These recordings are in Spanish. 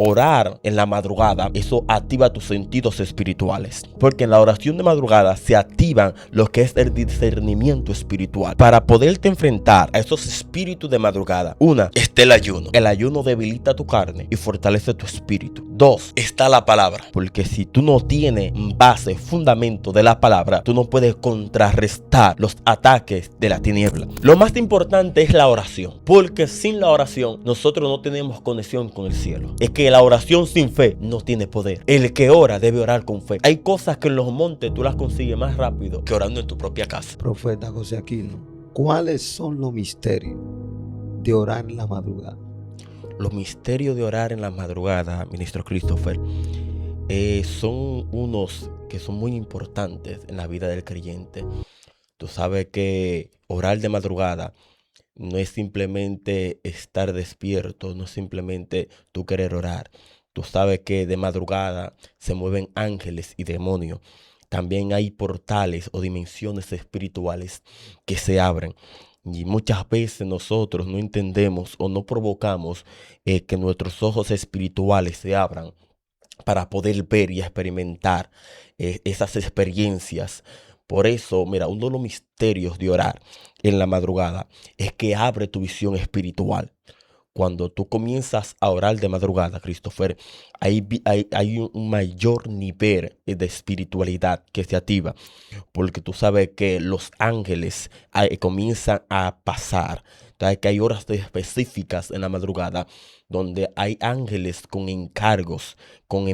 orar en la madrugada, eso activa tus sentidos espirituales. Porque en la oración de madrugada se activan lo que es el discernimiento espiritual. Para poderte enfrentar a esos espíritus de madrugada, una, está el ayuno. El ayuno debilita tu carne y fortalece tu espíritu. Dos, está la palabra. Porque si tú no tienes base, fundamento de la palabra, tú no puedes contrarrestar los ataques de la tiniebla. Lo más importante es la oración. Porque sin la oración nosotros no tenemos conexión con el cielo. Es que la oración sin fe no tiene poder. El que ora debe orar con fe. Hay cosas que en los montes tú las consigues más rápido que orando en tu propia casa. Profeta José Aquino, ¿cuáles son los misterios de orar en la madrugada? Los misterios de orar en la madrugada, ministro Christopher, son unos que son muy importantes en la vida del creyente. Tú sabes que orar de madrugada no es simplemente estar despierto, no es simplemente tú querer orar. Tú sabes que de madrugada se mueven ángeles y demonios. También hay portales o dimensiones espirituales que se abren. Y muchas veces nosotros no entendemos o no provocamos que nuestros ojos espirituales se abran para poder ver y experimentar esas experiencias. Por eso, mira, uno de los misterios de orar en la madrugada es que abre tu visión espiritual. Cuando tú comienzas a orar de madrugada, Christopher, hay un mayor nivel de espiritualidad que se activa. Porque tú sabes que los ángeles comienzan a pasar. Sabes que hay horas específicas en la madrugada donde hay ángeles con encargos, con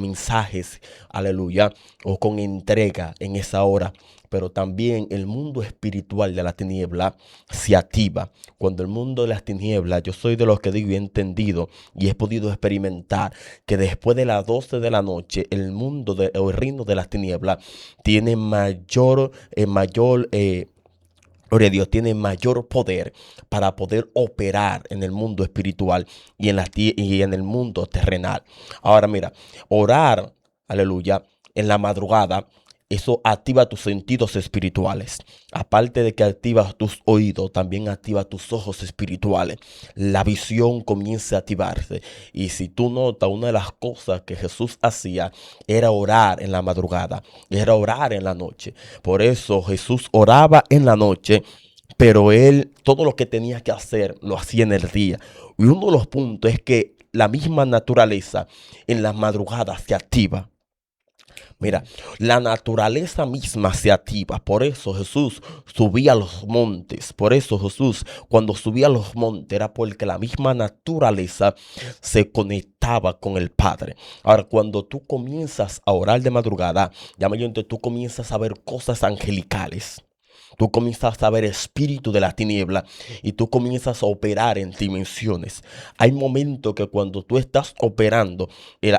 mensajes, aleluya, o con entrega en esa hora. Pero también el mundo espiritual de la tiniebla se activa. Cuando el mundo de las tinieblas, yo soy de los que digo y he entendido y he podido experimentar que después de las 12 de la noche, el mundo o el reino de las tinieblas tiene gloria a Dios, tiene mayor poder para poder operar en el mundo espiritual y en el mundo terrenal. Ahora mira, orar, aleluya, en la madrugada, eso activa tus sentidos espirituales. Aparte de que activa tus oídos, también activa tus ojos espirituales. La visión comienza a activarse. Y si tú notas, una de las cosas que Jesús hacía era orar en la madrugada, era orar en la noche. Por eso Jesús oraba en la noche, pero él todo lo que tenía que hacer lo hacía en el día. Y uno de los puntos es que la misma naturaleza en las madrugadas se activa. Mira, la naturaleza misma se activa. Por eso Jesús subía a los montes. Por eso Jesús, cuando subía a los montes, era porque la misma naturaleza se conectaba con el Padre. Ahora, cuando tú comienzas a orar de madrugada, ya mayormente tú comienzas a ver cosas angelicales. Tú comienzas a ver espíritu de la tiniebla y tú comienzas a operar en dimensiones. Hay momentos que cuando tú estás operando,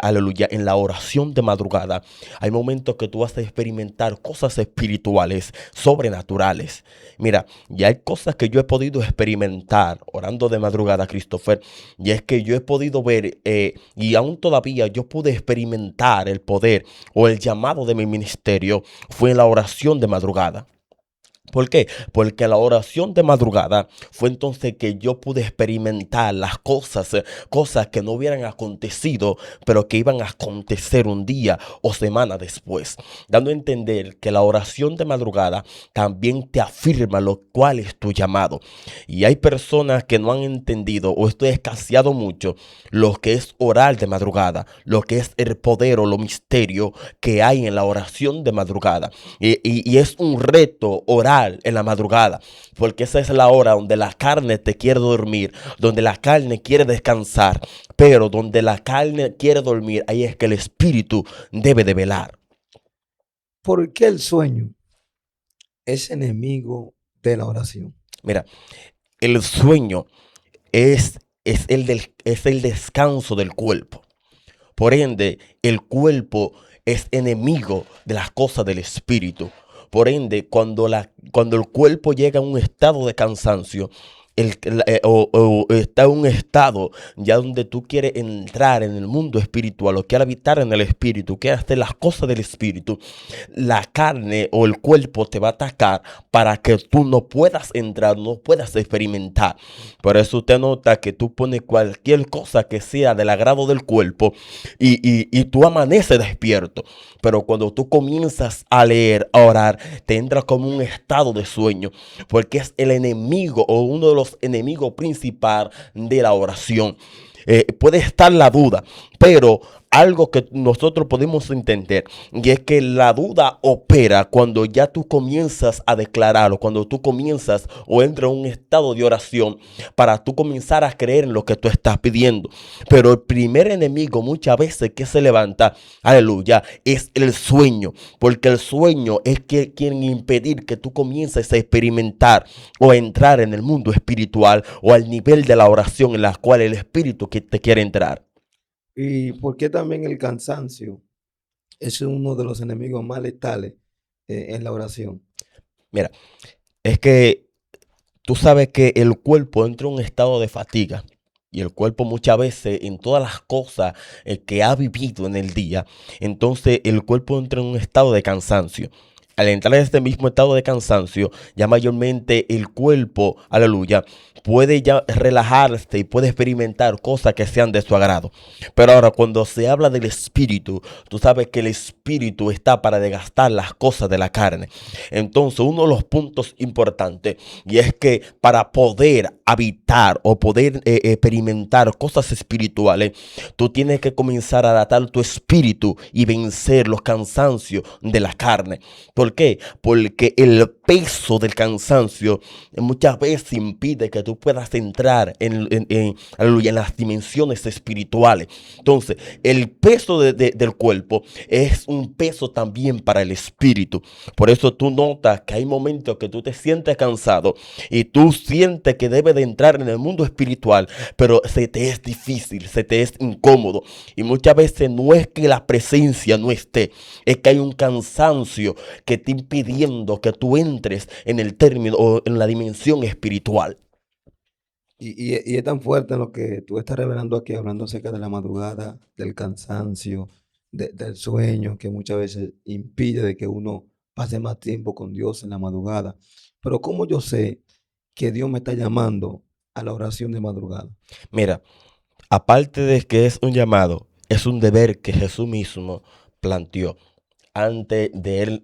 aleluya, en la oración de madrugada, hay momentos que tú vas a experimentar cosas espirituales, sobrenaturales. Mira, ya hay cosas que yo he podido experimentar orando de madrugada, Christopher, y es que yo he podido ver y aún todavía yo pude experimentar el poder o el llamado de mi ministerio fue en la oración de madrugada. ¿Por qué? Porque la oración de madrugada fue entonces que yo pude experimentar las cosas que no hubieran acontecido, pero que iban a acontecer un día o semana después. Dando a entender que la oración de madrugada también te afirma lo cual es tu llamado. Y hay personas que no han entendido o esto es escaseado mucho lo que es orar de madrugada, lo que es el poder o lo misterio que hay en la oración de madrugada. Y es un reto orar en la madrugada, porque esa es la hora donde la carne te quiere dormir, donde la carne quiere descansar, pero donde la carne quiere dormir, ahí es que el espíritu debe de velar. ¿Por qué el sueño es enemigo de la oración? Mira, el sueño es el descanso del cuerpo. Por ende, el cuerpo es enemigo de las cosas del espíritu. Por ende, cuando el cuerpo llega a un estado de cansancio, o está en un estado ya donde tú quieres entrar en el mundo espiritual o quieres habitar en el espíritu, quieres hacer las cosas del espíritu, la carne o el cuerpo te va a atacar para que tú no puedas entrar, no puedas experimentar. Por eso usted nota que tú pones cualquier cosa que sea del agrado del cuerpo y tú amaneces despierto. Pero cuando tú comienzas a leer, a orar, te entras como un estado de sueño, porque es el enemigo o uno de los enemigos principales de la oración. Puede estar la duda, pero algo que nosotros podemos entender, y es que la duda opera cuando ya tú comienzas a declarar o cuando tú comienzas o entras en un estado de oración para tú comenzar a creer en lo que tú estás pidiendo. Pero el primer enemigo muchas veces que se levanta, aleluya, es el sueño, porque el sueño es que quieren impedir que tú comiences a experimentar o a entrar en el mundo espiritual o al nivel de la oración en la cual el espíritu que te quiere entrar. ¿Y por qué también el cansancio es uno de los enemigos más letales en la oración? Mira, es que tú sabes que el cuerpo entra en un estado de fatiga. Y el cuerpo muchas veces en todas las cosas que ha vivido en el día, entonces el cuerpo entra en un estado de cansancio. Al entrar en este mismo estado de cansancio, ya mayormente el cuerpo, aleluya, puede ya relajarse y puede experimentar cosas que sean de su agrado. Pero ahora cuando se habla del espíritu, tú sabes que el espíritu está para desgastar las cosas de la carne. Entonces uno de los puntos importantes y es que para poder habitar o poder experimentar cosas espirituales, tú tienes que comenzar a adaptar tu espíritu y vencer los cansancios de la carne. ¿Por qué? Porque el peso del cansancio muchas veces impide que tú puedas entrar aleluya, en las dimensiones espirituales. Entonces, el peso del cuerpo es un peso también para el espíritu. Por eso tú notas que hay momentos que tú te sientes cansado y tú sientes que debes de entrar en el mundo espiritual, pero se te es difícil, se te es incómodo. Y muchas veces no es que la presencia no esté, es que hay un cansancio que está impidiendo que tú entres en el término o en la dimensión espiritual. Y es tan fuerte lo que tú estás revelando aquí, hablando acerca de la madrugada, del cansancio, del sueño, que muchas veces impide de que uno pase más tiempo con Dios en la madrugada. Pero ¿cómo yo sé que Dios me está llamando a la oración de madrugada? Mira, aparte de que es un llamado, es un deber que Jesús mismo planteó antes de él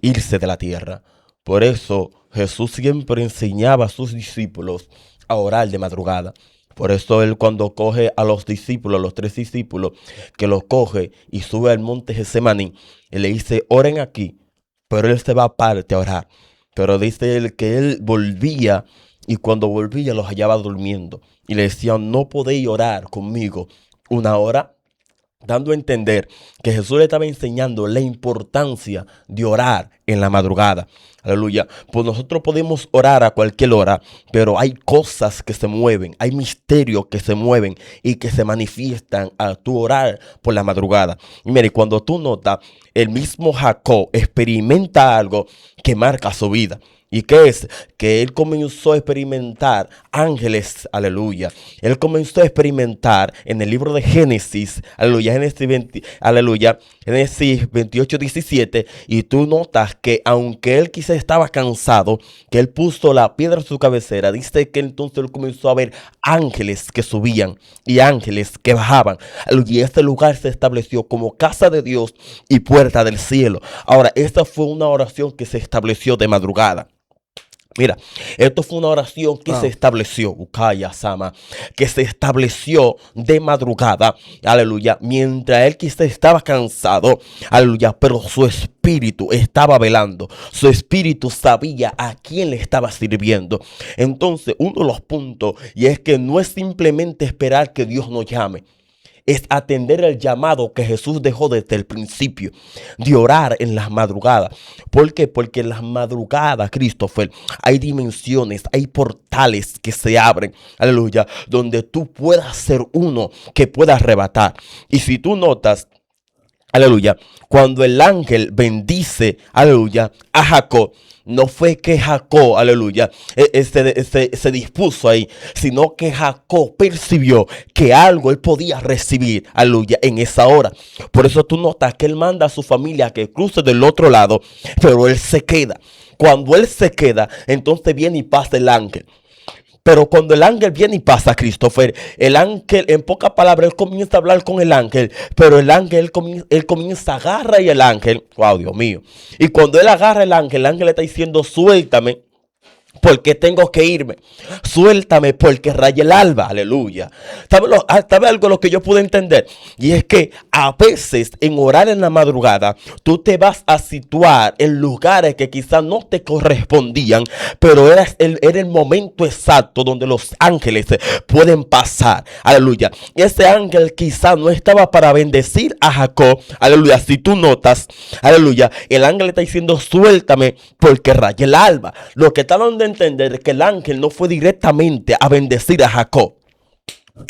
irse de la tierra. Por eso Jesús siempre enseñaba a sus discípulos a orar de madrugada. Por eso él cuando coge a los discípulos, los 3 discípulos, que los coge y sube al monte Getsemaní, y le dice, oren aquí, pero él se va aparte a orar. Pero dice él que él volvía y cuando volvía los hallaba durmiendo. Y le decían, no podéis orar conmigo 1 hora, dando a entender que Jesús le estaba enseñando la importancia de orar en la madrugada. Aleluya. Pues nosotros podemos orar a cualquier hora, pero hay cosas que se mueven, hay misterios que se mueven y que se manifiestan a tu orar por la madrugada. Y mire, cuando tú notas, el mismo Jacob experimenta algo que marca su vida. ¿Y qué es? Que él comenzó a experimentar ángeles, aleluya. Él comenzó a experimentar en el libro de Génesis, aleluya, Génesis 28, 17. Y tú notas que aunque él quizá estaba cansado, que él puso la piedra en su cabecera, dice que entonces él comenzó a ver ángeles que subían y ángeles que bajaban. Aleluya, y este lugar se estableció como casa de Dios y puerta del cielo. Ahora, esta fue una oración que se estableció de madrugada. Mira, esto fue una oración que se Wow. estableció, Ukaya Sama, que se estableció de madrugada, aleluya, mientras él quizá estaba cansado, aleluya, pero su espíritu estaba velando, su espíritu sabía a quién le estaba sirviendo. Entonces, uno de los puntos, y es que no es simplemente esperar que Dios nos llame, es atender el llamado que Jesús dejó desde el principio, de orar en las madrugadas. ¿Por qué? Porque en las madrugadas, Christopher, hay dimensiones, hay portales que se abren, aleluya, donde tú puedas ser uno que pueda arrebatar. Y si tú notas, aleluya, cuando el ángel bendice, aleluya, a Jacob, no fue que Jacob, aleluya, se dispuso ahí, sino que Jacob percibió que algo él podía recibir, aleluya, en esa hora. Por eso tú notas que él manda a su familia que cruce del otro lado, pero él se queda. Cuando él se queda, entonces viene y pasa el ángel. Pero cuando el ángel viene y pasa, Christopher, el ángel, en pocas palabras, él comienza a hablar con el ángel, pero el ángel, él comienza a agarrar y el ángel, wow, Dios mío. Y cuando él agarra el ángel le está diciendo, suéltame, porque tengo que irme. Suéltame porque raya el alba. Aleluya. ¿Sabe algo lo que yo pude entender? Y es que a veces en orar en la madrugada, tú te vas a situar en lugares que quizás no te correspondían, pero era el momento exacto donde los ángeles pueden pasar. Aleluya. Y ese ángel quizás no estaba para bendecir a Jacob. Aleluya. Si tú notas, aleluya, el ángel está diciendo, suéltame porque raya el alba. Lo que está dando a entender que el ángel no fue directamente a bendecir a Jacob.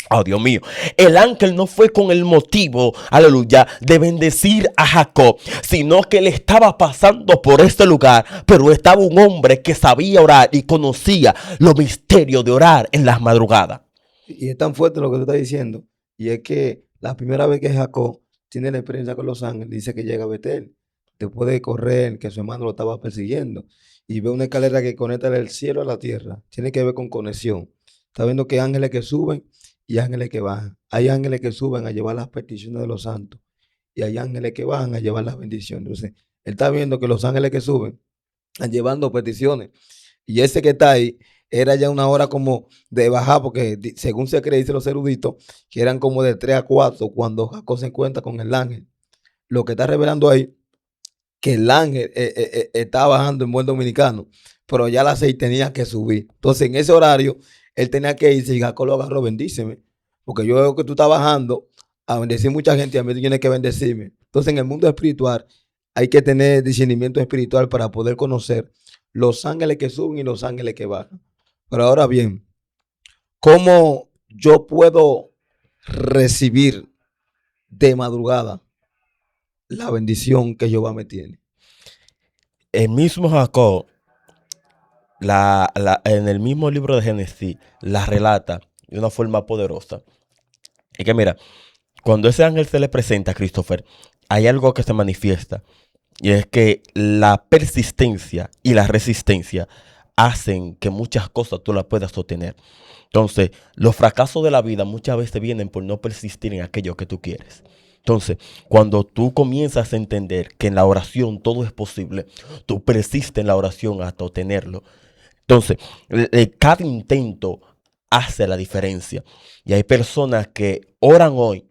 Oh, Dios mío. El ángel no fue con el motivo, aleluya, de bendecir a Jacob, sino que él estaba pasando por este lugar, pero estaba un hombre que sabía orar y conocía los misterios de orar en las madrugadas. Y es tan fuerte lo que tú estás diciendo. Y es que la primera vez que Jacob tiene la experiencia con los ángeles, dice que llega a Betel, después de correr, que su hermano lo estaba persiguiendo, y ve una escalera que conecta del cielo a la tierra. Tiene que ver con conexión. Está viendo que hay ángeles que suben y ángeles que bajan. Hay ángeles que suben a llevar las peticiones de los santos y hay ángeles que bajan a llevar las bendiciones. Entonces, él está viendo que los ángeles que suben están llevando peticiones. Y ese que está ahí era ya una hora como de bajar, porque según se cree, dicen los eruditos, que eran como de 3 a 4 cuando Jacob se encuentra con el ángel. Lo que está revelando ahí, que el ángel está bajando en buen dominicano, pero ya a las 6 tenía que subir. Entonces, en ese horario, él tenía que irse y Jacob lo agarró, bendíceme, porque yo veo que tú estás bajando a bendecir mucha gente y a mí tú tienes que bendecirme. Entonces, en el mundo espiritual, hay que tener discernimiento espiritual para poder conocer los ángeles que suben y los ángeles que bajan. Pero ahora bien, ¿cómo yo puedo recibir de madrugada la bendición que Jehová me tiene? El mismo Jacob, en el mismo libro de Génesis, la relata de una forma poderosa. Y que mira, cuando ese ángel se le presenta a Christopher, hay algo que se manifiesta. Y es que la persistencia y la resistencia hacen que muchas cosas tú las puedas sostener. Entonces, los fracasos de la vida muchas veces vienen por no persistir en aquello que tú quieres. Entonces, cuando tú comienzas a entender que en la oración todo es posible, tú persistes en la oración hasta obtenerlo. Entonces, cada intento hace la diferencia. Y hay personas que oran hoy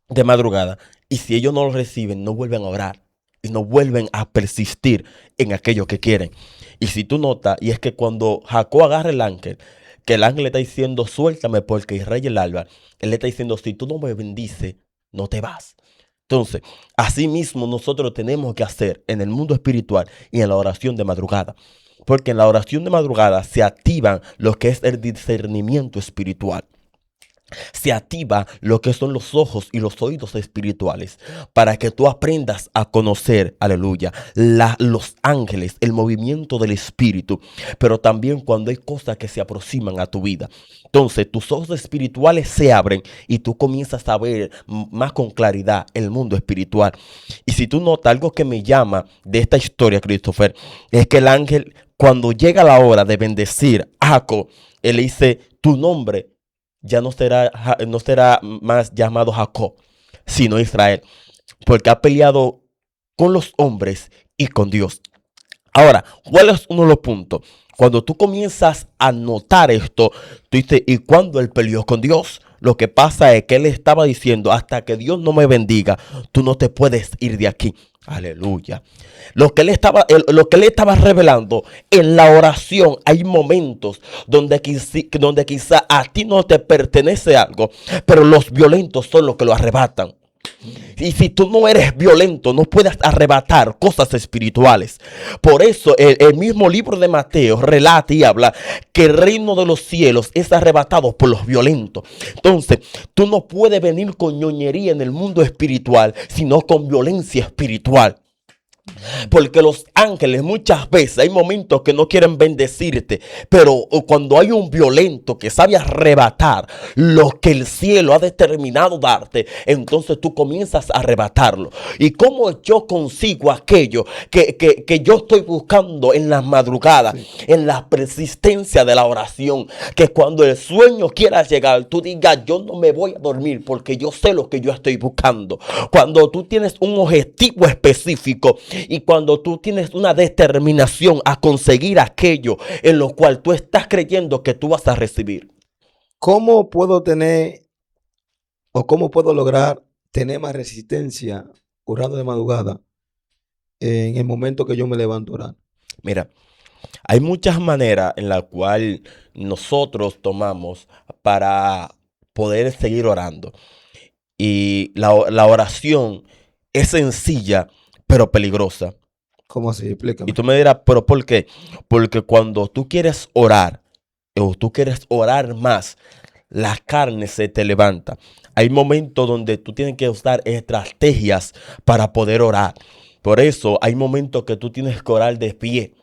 de madrugada y si ellos no lo reciben, no vuelven a orar y no vuelven a persistir en aquello que quieren. Y si tú notas, y es que cuando Jacob agarra el ángel, que el ángel le está diciendo, suéltame porque Israel el alba, él le está diciendo, si tú no me bendices, no te vas. Entonces, así mismo nosotros tenemos que hacer en el mundo espiritual y en la oración de madrugada. Porque en la oración de madrugada se activan lo que es el discernimiento espiritual. Se activa lo que son los ojos y los oídos espirituales para que tú aprendas a conocer, aleluya, los ángeles, el movimiento del espíritu, pero también cuando hay cosas que se aproximan a tu vida. Entonces tus ojos espirituales se abren y tú comienzas a ver más con claridad el mundo espiritual. Y si tú notas algo que me llama de esta historia, Christopher, es que el ángel, cuando llega la hora de bendecir a Jacob, él le dice, tu nombre ya no será más llamado Jacob, sino Israel, porque ha peleado con los hombres y con Dios. Ahora, ¿cuál es uno de los puntos? Cuando tú comienzas a notar esto, tú dices, ¿y cuándo él peleó con Dios? Lo que pasa es que él estaba diciendo, hasta que Dios no me bendiga, tú no te puedes ir de aquí. Aleluya. Lo que él estaba revelando en la oración, hay momentos donde quizá a ti no te pertenece algo, pero los violentos son los que lo arrebatan. Y si tú no eres violento, no puedes arrebatar cosas espirituales. Por eso el mismo libro de Mateo relata y habla que el reino de los cielos es arrebatado por los violentos. Entonces, tú no puedes venir con ñoñería en el mundo espiritual, sino con violencia espiritual. Porque los ángeles muchas veces hay momentos que no quieren bendecirte, pero cuando hay un violento que sabe arrebatar lo que el cielo ha determinado darte, entonces tú comienzas a arrebatarlo. ¿Y cómo yo consigo aquello que yo estoy buscando en las madrugadas, Sí. en la persistencia de la oración? Que cuando el sueño quiera llegar, tú digas, yo no me voy a dormir porque yo sé lo que yo estoy buscando. Cuando tú tienes un objetivo específico y cuando tú tienes una determinación a conseguir aquello en lo cual tú estás creyendo que tú vas a recibir. ¿Cómo puedo tener o cómo puedo lograr tener más resistencia orando de madrugada en el momento que yo me levanto a orar? Mira, hay muchas maneras en las cuales nosotros tomamos para poder seguir orando. Y la oración es sencilla, pero peligrosa. ¿Cómo así? Y Explícame. tú me dirás, ¿pero por qué? Porque cuando tú quieres orar o tú quieres orar más, la carne se te levanta. Hay momentos donde tú tienes que usar estrategias para poder orar. Por eso hay momentos que tú tienes que orar de pie.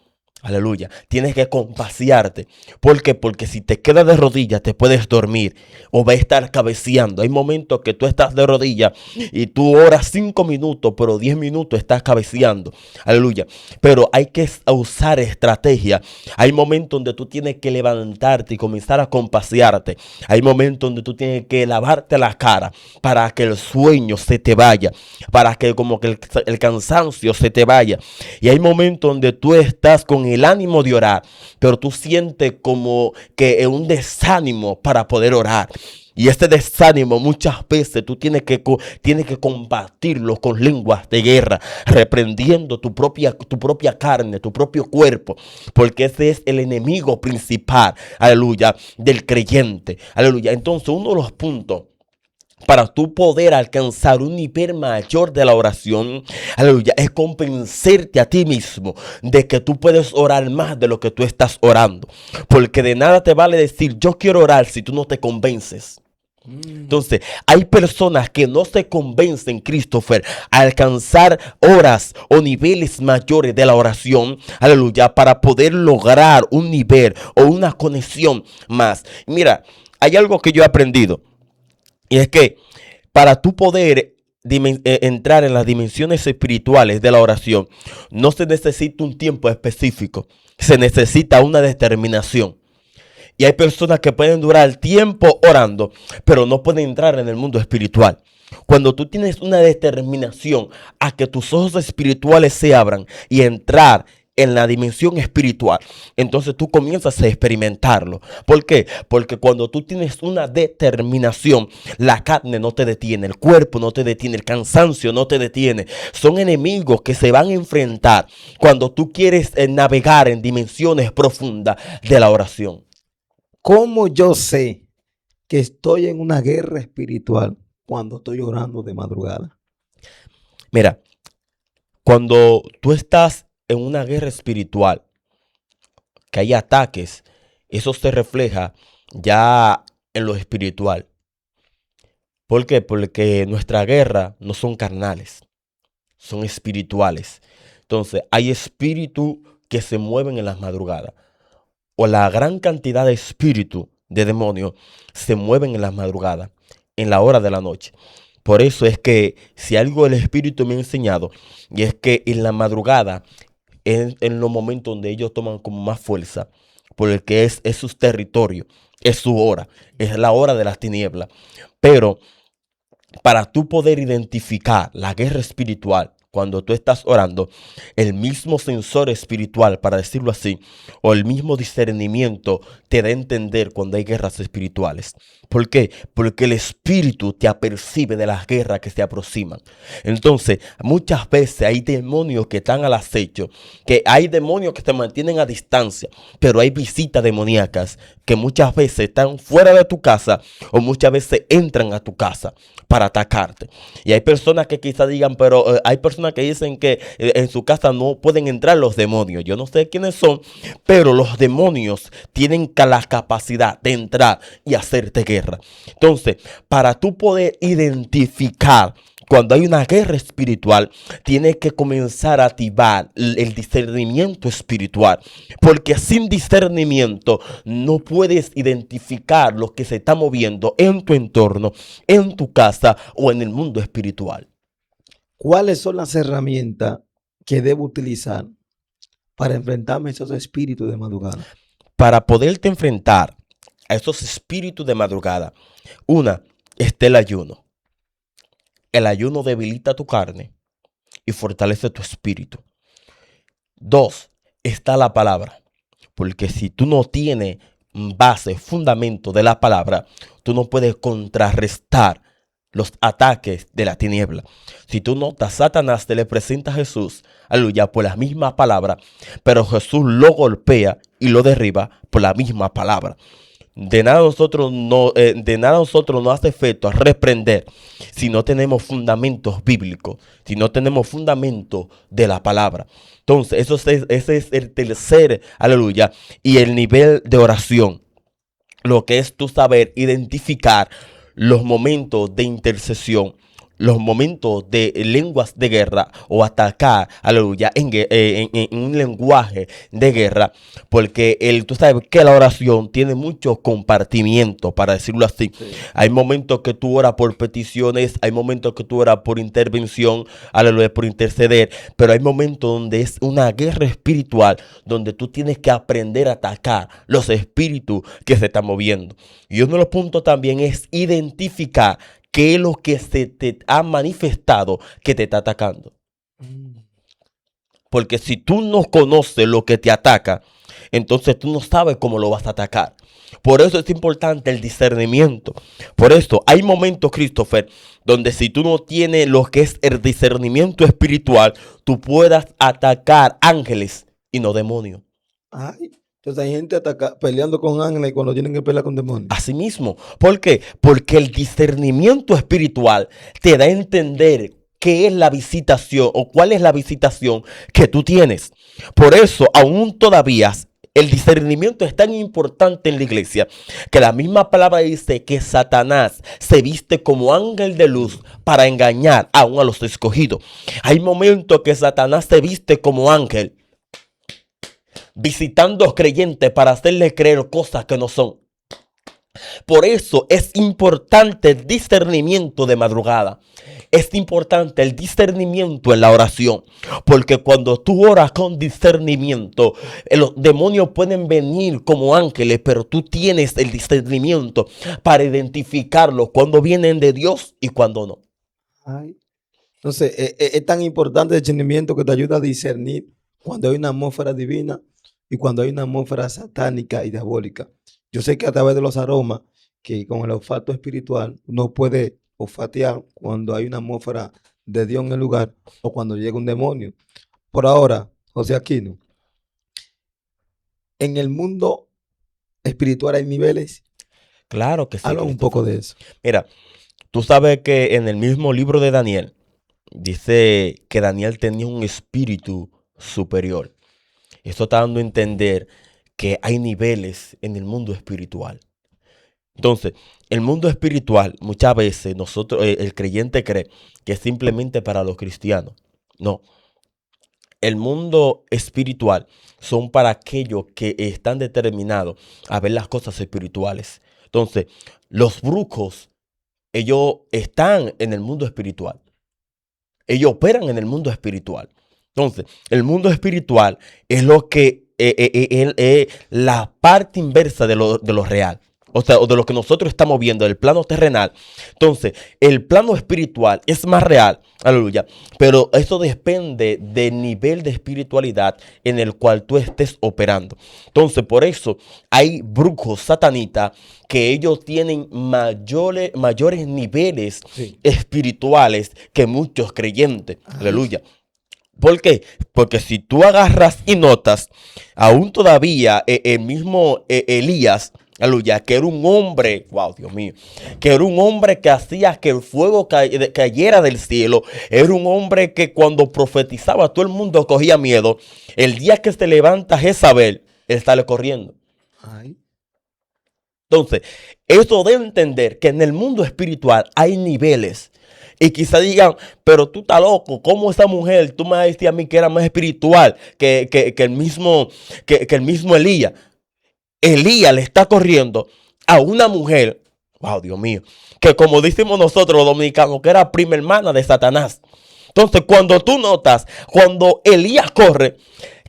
Aleluya. Tienes que compasearte. ¿Por qué? Porque si te quedas de rodillas te puedes dormir o va a estar cabeceando. Hay momentos que tú estás de rodillas y tú oras 5 minutos, pero 10 minutos estás cabeceando. Aleluya. Pero hay que usar estrategia. Hay momentos donde tú tienes que levantarte y comenzar a compasearte. Hay momentos donde tú tienes que lavarte la cara para que el sueño se te vaya, para que como que el cansancio se te vaya. Y hay momentos donde tú estás con el ánimo de orar, pero tú sientes como que es un desánimo para poder orar. Y este desánimo muchas veces tú tienes que combatirlo con lenguas de guerra, reprendiendo tu propia carne, tu propio cuerpo, porque ese es el enemigo principal, aleluya, del creyente, aleluya. Entonces uno de los puntos para tú poder alcanzar un nivel mayor de la oración, aleluya, es convencerte a ti mismo de que tú puedes orar más de lo que tú estás orando. Porque de nada te vale decir, yo quiero orar si tú no te convences. Entonces, hay personas que no se convencen, Christopher, a alcanzar horas o niveles mayores de la oración, aleluya, para poder lograr un nivel o una conexión más. Mira, hay algo que yo he aprendido. Y es que para tú poder entrar en las dimensiones espirituales de la oración, no se necesita un tiempo específico, se necesita una determinación. Y hay personas que pueden durar tiempo orando, pero no pueden entrar en el mundo espiritual. Cuando tú tienes una determinación a que tus ojos espirituales se abran y entrar en la dimensión espiritual, entonces tú comienzas a experimentarlo. ¿Por qué? Porque cuando tú tienes una determinación, la carne no te detiene, el cuerpo no te detiene, el cansancio no te detiene. Son enemigos que se van a enfrentar cuando tú quieres navegar en dimensiones profundas de la oración. ¿Cómo yo sé que estoy en una guerra espiritual cuando estoy orando de madrugada? Mira, cuando tú estás en una guerra espiritual, que hay ataques, eso se refleja ya en lo espiritual. ¿Por qué? Porque nuestra guerra no son carnales, son espirituales. Entonces, hay espíritus que se mueven en las madrugadas. O la gran cantidad de espíritus de demonios se mueven en las madrugadas, en la hora de la noche. Por eso es que si algo el espíritu me ha enseñado, y es que en la madrugada, en los momentos donde ellos toman como más fuerza, porque es su territorio, es su hora, es la hora de las tinieblas. Pero para tú poder identificar la guerra espiritual, cuando tú estás orando, el mismo sensor espiritual, para decirlo así, o el mismo discernimiento te da a entender cuando hay guerras espirituales. ¿Por qué? Porque el espíritu te apercibe de las guerras que se aproximan. Entonces, muchas veces hay demonios que están al acecho, que hay demonios que se mantienen a distancia, pero hay visitas demoníacas que muchas veces están fuera de tu casa o muchas veces entran a tu casa para atacarte. Y hay personas que quizás digan, pero hay personas que dicen que en su casa no pueden entrar los demonios. Yo no sé quiénes son, pero los demonios tienen la capacidad de entrar y hacerte guerra. Entonces, para tú poder identificar cuando hay una guerra espiritual, tienes que comenzar a activar el discernimiento espiritual. Porque sin discernimiento no puedes identificar lo que se está moviendo en tu entorno, en tu casa o en el mundo espiritual. ¿Cuáles son las herramientas que debo utilizar para enfrentarme a esos espíritus de madrugada? Para poderte enfrentar a esos espíritus de madrugada, una, está el ayuno. El ayuno debilita tu carne y fortalece tu espíritu. Dos, está la palabra. Porque si tú no tienes base, fundamento de la palabra, tú no puedes contrarrestar los ataques de la tiniebla. Si tú notas, Satanás te le presenta a Jesús, aleluya, por la misma palabra, pero Jesús lo golpea y lo derriba por la misma palabra. De nada nosotros no hace efecto reprender si no tenemos fundamentos bíblicos, si no tenemos fundamento de la palabra. Entonces, ese es el tercer, aleluya, y el nivel de oración. Lo que es tu saber identificar los momentos de intercesión, los momentos de lenguas de guerra o atacar, aleluya, en un lenguaje de guerra, porque tú sabes que la oración tiene mucho compartimiento, para decirlo así. Sí. Hay momentos que tú oras por peticiones, hay momentos que tú oras por intervención, aleluya, por interceder, pero hay momentos donde es una guerra espiritual, donde tú tienes que aprender a atacar los espíritus que se están moviendo. Y uno de los puntos también es identificar qué es lo que se te ha manifestado que te está atacando. Porque si tú no conoces lo que te ataca, entonces tú no sabes cómo lo vas a atacar. Por eso es importante el discernimiento. Por eso hay momentos, Christopher, donde si tú no tienes lo que es el discernimiento espiritual, tú puedas atacar ángeles y no demonios. Ay. Entonces hay gente peleando con ángeles cuando tienen que pelear con demonios. Así mismo. ¿Por qué? Porque el discernimiento espiritual te da a entender qué es la visitación o cuál es la visitación que tú tienes. Por eso, aún todavía, el discernimiento es tan importante en la iglesia que la misma palabra dice que Satanás se viste como ángel de luz para engañar aún a los escogidos. Hay momentos que Satanás se viste como ángel, visitando a los creyentes para hacerles creer cosas que no son. Por eso es importante el discernimiento de madrugada. Es importante el discernimiento en la oración. Porque cuando tú oras con discernimiento, los demonios pueden venir como ángeles, pero tú tienes el discernimiento para identificarlos cuando vienen de Dios y cuando no. Ay. Entonces, es tan importante el discernimiento que te ayuda a discernir cuando hay una atmósfera divina y cuando hay una atmósfera satánica y diabólica. Yo sé que a través de los aromas, que con el olfato espiritual, uno puede olfatear cuando hay una atmósfera de Dios en el lugar o cuando llega un demonio. Por ahora, José Aquino, en el mundo espiritual hay niveles. Claro que sí. Habla un poco de eso. Mira, tú sabes que en el mismo libro de Daniel, dice que Daniel tenía un espíritu superior. Esto está dando a entender que hay niveles en el mundo espiritual. Entonces, el mundo espiritual, muchas veces el creyente cree que es simplemente para los cristianos. No. El mundo espiritual son para aquellos que están determinados a ver las cosas espirituales. Entonces, los brujos, ellos están en el mundo espiritual. Ellos operan en el mundo espiritual. Entonces, el mundo espiritual es lo que es la parte inversa de lo real. o sea, o de lo que nosotros estamos viendo, el plano terrenal. Entonces, el plano espiritual es más real, aleluya, pero eso depende del nivel de espiritualidad en el cual tú estés operando. Entonces, por eso hay brujos satanitas que ellos tienen mayores niveles Sí. espirituales que muchos creyentes, Ay, aleluya. ¿Por qué? Porque si tú agarras y notas, aún todavía el mismo Elías, aleluya, que era un hombre, wow, Dios mío, que era un hombre que hacía que el fuego cayera del cielo, era un hombre que cuando profetizaba todo el mundo cogía miedo. El día que se levanta Jezabel, él sale corriendo. ay. Entonces, eso de entender que en el mundo espiritual hay niveles. Y quizá digan, pero tú estás loco, ¿cómo esa mujer, tú me vas a decir a mí que era más espiritual que el mismo Elías? Elías le está corriendo a una mujer, wow, Dios mío, que como decimos nosotros los dominicanos, que era prima hermana de Satanás. Entonces, cuando tú notas, cuando Elías corre,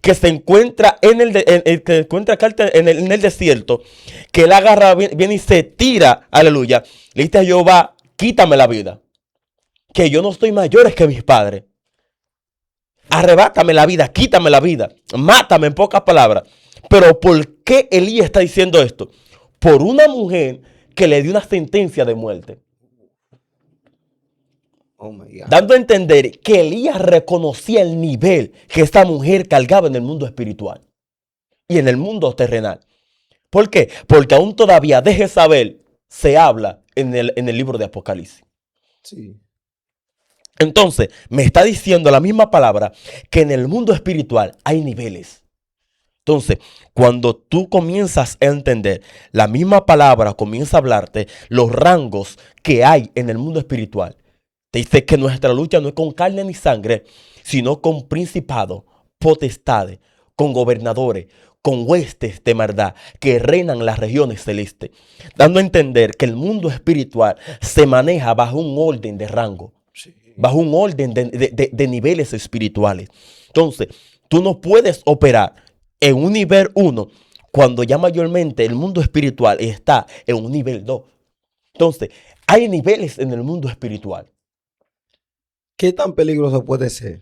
que se encuentra que encuentra acá en el desierto, que él agarra, viene y se tira, aleluya, le dice a Jehová, quítame la vida, que yo no estoy mayor que mis padres. Arrebátame la vida, quítame la vida, mátame en pocas palabras. Pero ¿por qué Elías está diciendo esto? Por una mujer que le dio una sentencia de muerte. Oh my God. Dando a entender que Elías reconocía el nivel que esta mujer cargaba en el mundo espiritual y en el mundo terrenal. ¿Por qué? Porque aún todavía de Jezabel se habla en el libro de Apocalipsis. Sí. Entonces, me está diciendo la misma palabra que en el mundo espiritual hay niveles. Entonces, cuando tú comienzas a entender la misma palabra, comienza a hablarte los rangos que hay en el mundo espiritual. Te dice que nuestra lucha no es con carne ni sangre, sino con principados, potestades, con gobernadores, con huestes de maldad que reinan las regiones celestes. Dando a entender que el mundo espiritual se maneja bajo un orden de rango, Sí. bajo un orden de niveles espirituales. Entonces, tú no puedes operar en un nivel 1 cuando ya mayormente el mundo espiritual está en un nivel 2. Entonces, hay niveles en el mundo espiritual. ¿Qué tan peligroso puede ser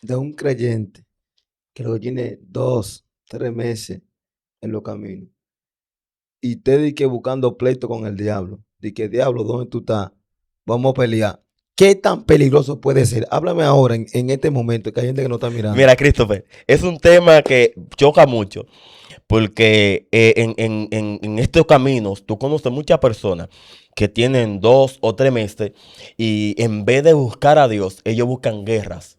de un creyente que lo que tiene 2, 3 meses en los caminos y te di que buscando pleito con el diablo? Di que diablo, ¿dónde tú estás? Vamos a pelear. ¿Qué tan peligroso puede ser? Háblame ahora en este momento, que hay gente que no está mirando. Mira, Christopher, es un tema que choca mucho porque en estos caminos tú conoces muchas personas que tienen 2 o 3 meses y en vez de buscar a Dios, ellos buscan guerras.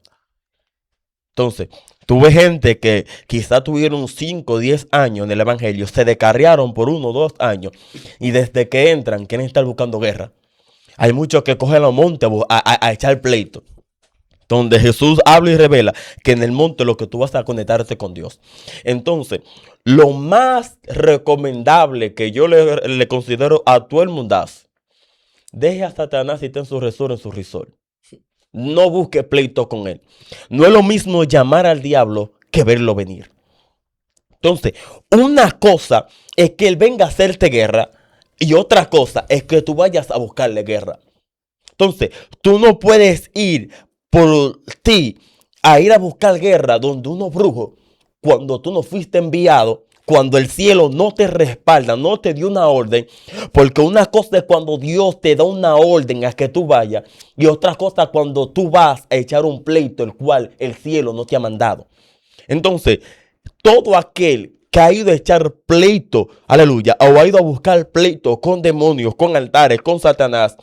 Entonces, tú ves gente que quizá tuvieron 5 o 10 años en el Evangelio, se descarriaron por 1 o 2 años y desde que entran quieren estar buscando guerra. Hay muchos que cogen los montes a echar pleito. Donde Jesús habla y revela que en el monte lo que tú vas a conectarte con Dios. Entonces, lo más recomendable que yo le considero a todo el mundazo, deje a Satanás y ten su resort en su resort. No busque pleito con él. No es lo mismo llamar al diablo que verlo venir. Entonces, una cosa es que él venga a hacerte guerra y otra cosa es que tú vayas a buscarle guerra. Entonces, tú no puedes ir por ti a ir a buscar guerra donde unos brujos, cuando tú no fuiste enviado, cuando el cielo no te respalda, no te dio una orden, porque una cosa es cuando Dios te da una orden a que tú vayas, y otra cosa cuando tú vas a echar un pleito el cual el cielo no te ha mandado. Entonces, todo aquel que ha ido a echar pleito, aleluya, o ha ido a buscar pleito con demonios, con altares, con Satanás,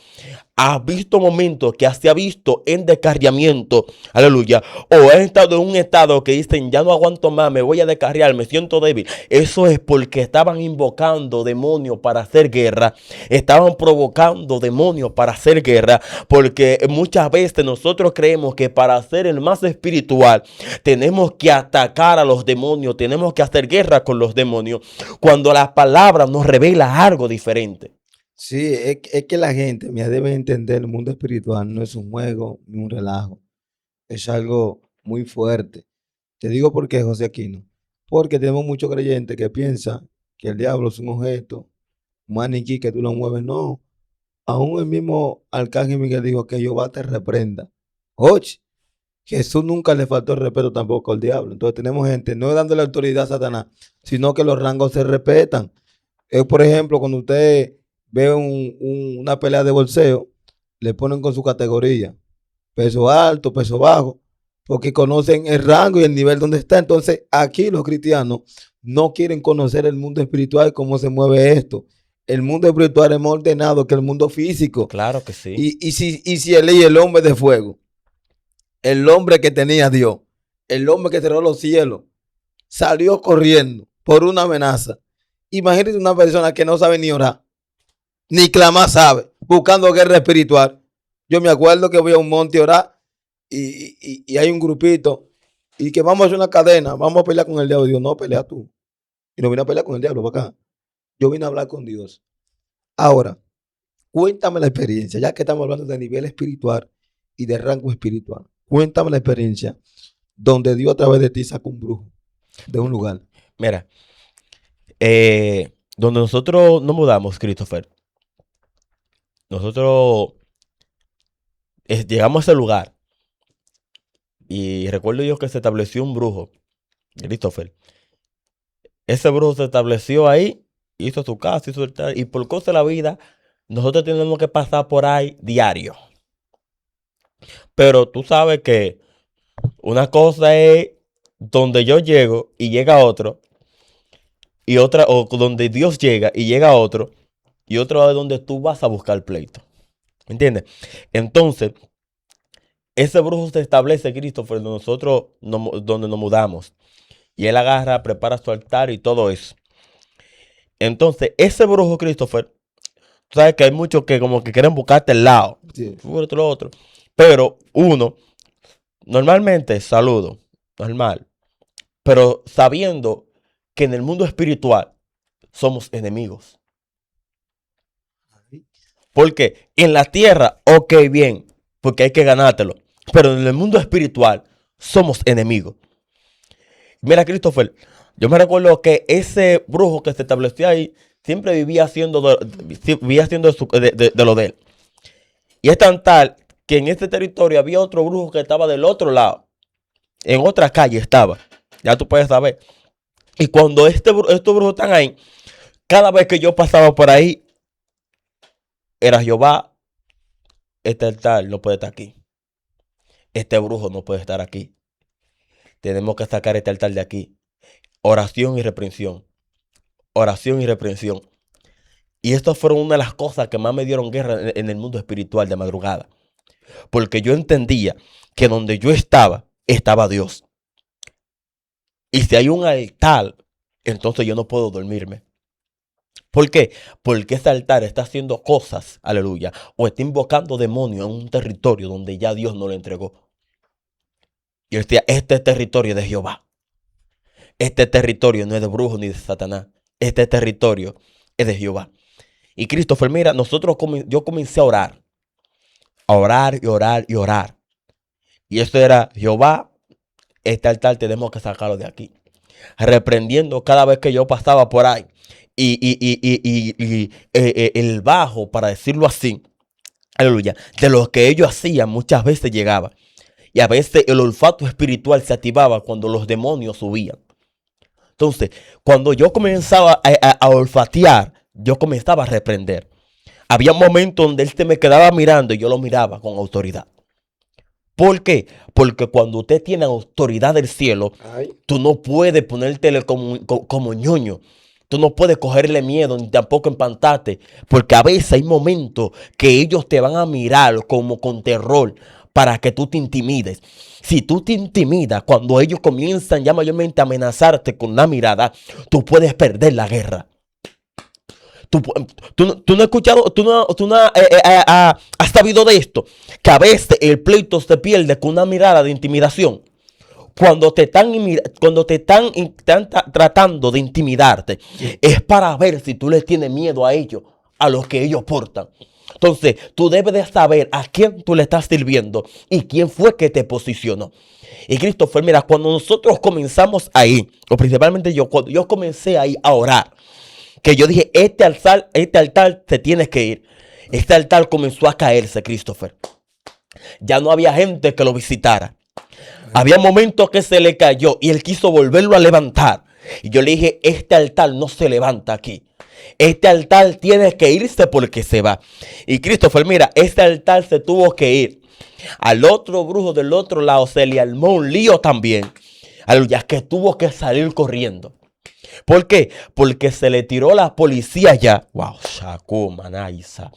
ha visto momentos que se ha visto en descarriamiento, aleluya, o ha estado en un estado que dicen, ya no aguanto más, me voy a descarriar, me siento débil. Eso es porque estaban invocando demonios para hacer guerra, estaban provocando demonios para hacer guerra, porque muchas veces nosotros creemos que para ser el más espiritual tenemos que atacar a los demonios, tenemos que hacer guerra con los demonios, cuando la palabra nos revela algo diferente. Sí, es que la gente, mira, debe entender el mundo espiritual no es un juego ni un relajo. Es algo muy fuerte. Te digo por qué, José Aquino. Porque tenemos muchos creyentes que piensan que el diablo es un objeto maniquí que tú lo mueves, no. Aún el mismo Arcángel Miguel dijo que Jehová te reprenda. Oye, Jesús nunca le faltó el respeto tampoco al diablo. Entonces tenemos gente no dándole autoridad a Satanás, sino que los rangos se respetan. Por ejemplo, cuando usted ve una pelea de boxeo, le ponen con su categoría, peso alto, peso bajo, porque conocen el rango y el nivel donde está. Entonces, aquí los cristianos no quieren conocer el mundo espiritual, cómo se mueve esto. El mundo espiritual es más ordenado que el mundo físico. Claro que sí. Y si el hombre de fuego, el hombre que tenía a Dios, el hombre que cerró los cielos, salió corriendo por una amenaza. Imagínate una persona que no sabe ni orar, ni clamar sabe, buscando guerra espiritual. Yo me acuerdo que voy a un monte a orar y hay un grupito y que vamos a hacer una cadena, vamos a pelear con el diablo. Y digo, no, pelea tú. Y no vine a pelear con el diablo para acá. Yo vine a hablar con Dios. Ahora, cuéntame la experiencia, ya que estamos hablando de nivel espiritual y de rango espiritual. Cuéntame la experiencia donde Dios a través de ti sacó un brujo de un lugar. Mira, donde nosotros nos mudamos, Christopher, nosotros llegamos a ese lugar y recuerdo yo que se estableció un brujo, Christopher. Ese brujo se estableció ahí, hizo su casa, hizo el tal, y por cosas de la vida, nosotros tenemos que pasar por ahí diario. Pero tú sabes que una cosa es donde yo llego y llega otro, y otra, o donde Dios llega y llega otro, y otra es donde tú vas a buscar pleito. ¿Me entiendes? Entonces, ese brujo se establece, Christopher, donde nos mudamos. Y él agarra, prepara su altar y todo eso. Entonces, ese brujo, Christopher, tú sabes que hay muchos que como que quieren buscarte el lado. Sí. Lo otro. Pero uno, normalmente saludo, normal. Pero sabiendo que en el mundo espiritual somos enemigos. Porque en la tierra, ok, bien, porque hay que ganártelo. Pero en el mundo espiritual somos enemigos. Mira, Christopher, yo me recuerdo que ese brujo que se estableció ahí siempre vivía haciendo de lo de él. Y es tan tal que en este territorio había otro brujo que estaba del otro lado. En otra calle estaba. Ya tú puedes saber. Y cuando estos brujos están ahí, cada vez que yo pasaba por ahí, era Jehová, este altar no puede estar aquí. Este brujo no puede estar aquí. Tenemos que sacar este altar de aquí. Oración y reprensión. Oración y reprensión. Y estas fueron una de las cosas que más me dieron guerra en el mundo espiritual de madrugada. Porque yo entendía que donde yo estaba, estaba Dios. Y si hay un altar, entonces yo no puedo dormirme. ¿Por qué? Porque ese altar está haciendo cosas, aleluya, o está invocando demonios en un territorio donde ya Dios no lo entregó. Yo decía, este territorio es de Jehová. Este territorio no es de brujos ni de Satanás. Este territorio es de Jehová. Y Christopher, mira, yo comencé a orar y orar y orar. Y esto era, Jehová, este altar tenemos que sacarlo de aquí. Reprendiendo cada vez que yo pasaba por ahí. El bajo, para decirlo así, aleluya, de lo que ellos hacían muchas veces llegaba. Y a veces el olfato espiritual se activaba cuando los demonios subían. Entonces, cuando yo comenzaba a olfatear, yo comenzaba a reprender. Había momentos donde él se me quedaba mirando y yo lo miraba con autoridad. ¿Por qué? Porque cuando usted tiene autoridad del cielo, tú no puedes ponértele como ñoño. Tú no puedes cogerle miedo ni tampoco empantarte. Porque a veces hay momentos que ellos te van a mirar como con terror para que tú te intimides. Si tú te intimidas, cuando ellos comienzan ya mayormente a amenazarte con una mirada, tú puedes perder la guerra. Tú no has escuchado, tú no has sabido de esto, que a veces el pleito se pierde con una mirada de intimidación. Cuando te están tratando de intimidarte, es para ver si tú les tienes miedo a ellos, a lo que ellos portan. Entonces, tú debes de saber a quién tú le estás sirviendo y quién fue que te posicionó. Y Christopher, mira, cuando nosotros comenzamos ahí, o principalmente yo, cuando yo comencé ahí a orar, que yo dije, este altar te tienes que ir. Este altar comenzó a caerse, Christopher. Ya no había gente que lo visitara. Había momentos que se le cayó y él quiso volverlo a levantar. Y yo le dije, este altar no se levanta aquí. Este altar tiene que irse porque se va. Y Christopher, mira, este altar se tuvo que ir. Al otro brujo del otro lado se le armó un lío también. Aleluya, que tuvo que salir corriendo. ¿Por qué? Porque se le tiró la policía ya. Wow, Shaku, Manaisa.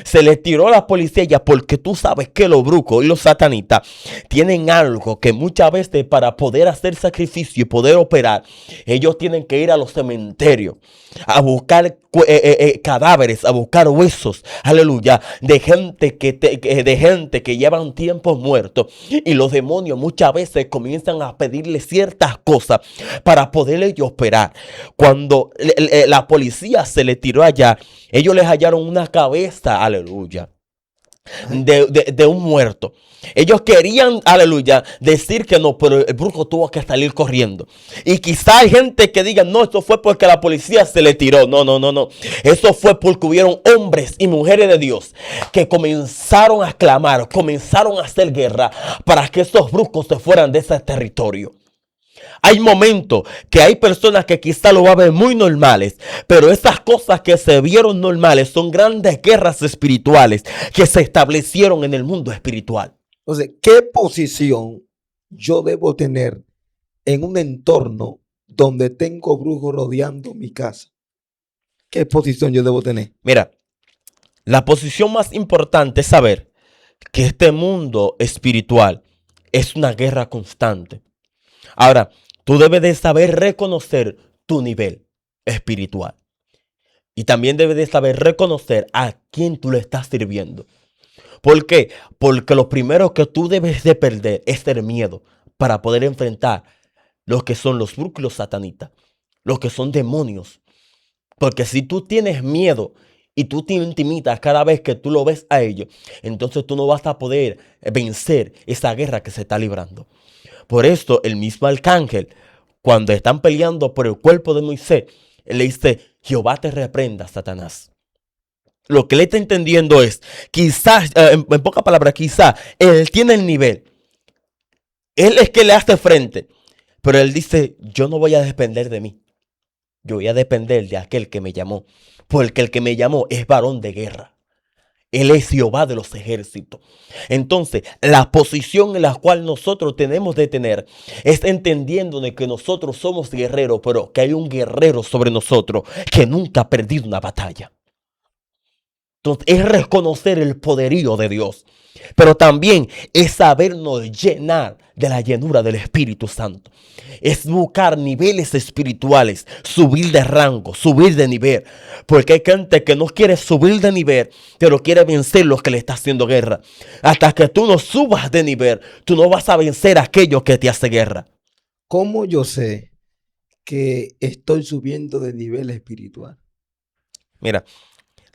Se le tiró la policía ya porque tú sabes que los brujos y los satanistas tienen algo que muchas veces para poder hacer sacrificio y poder operar, ellos tienen que ir a los cementerios a buscar cadáveres, a buscar huesos, aleluya, de gente que llevan tiempos muertos. Y los demonios muchas veces comienzan a pedirle ciertas cosas para poder ellos operar. Cuando la policía se le tiró allá, ellos les hallaron una cabeza, aleluya, de un muerto. Ellos querían, aleluya, decir que no, pero el brujo tuvo que salir corriendo. Y quizá hay gente que diga, no, eso fue porque la policía se le tiró. No. Eso fue porque hubieron hombres y mujeres de Dios que comenzaron a clamar, comenzaron a hacer guerra para que esos brujos se fueran de ese territorio. Hay momentos que hay personas que quizá lo van a ver muy normales, pero esas cosas que se vieron normales son grandes guerras espirituales que se establecieron en el mundo espiritual. Entonces, ¿qué posición yo debo tener en un entorno donde tengo brujos rodeando mi casa? ¿Qué posición yo debo tener? Mira, la posición más importante es saber que este mundo espiritual es una guerra constante. Ahora, tú debes de saber reconocer tu nivel espiritual. Y también debes de saber reconocer a quién tú le estás sirviendo. ¿Por qué? Porque lo primero que tú debes de perder es el miedo para poder enfrentar lo que son los brujos y los satanistas, los que son demonios. Porque si tú tienes miedo y tú te intimidas cada vez que tú lo ves a ellos, entonces tú no vas a poder vencer esa guerra que se está librando. Por esto, el mismo arcángel, cuando están peleando por el cuerpo de Moisés, él le dice, Jehová te reprenda, Satanás. Lo que él está entendiendo es, quizás, en pocas palabras, quizás él tiene el nivel. Él es que le hace frente. Pero él dice, yo no voy a depender de mí. Yo voy a depender de aquel que me llamó. Porque el que me llamó es varón de guerra. Él es Jehová de los ejércitos. Entonces, la posición en la cual nosotros tenemos de tener es entendiendo de que nosotros somos guerreros, pero que hay un guerrero sobre nosotros que nunca ha perdido una batalla. Entonces, es reconocer el poderío de Dios, pero también es sabernos llenar de la llenura del Espíritu Santo. Es buscar niveles espirituales, subir de rango, subir de nivel. Porque hay gente que no quiere subir de nivel, pero quiere vencer los que le está haciendo guerra. Hasta que tú no subas de nivel, tú no vas a vencer a aquello que te hace guerra. ¿Cómo yo sé que estoy subiendo de nivel espiritual? Mira,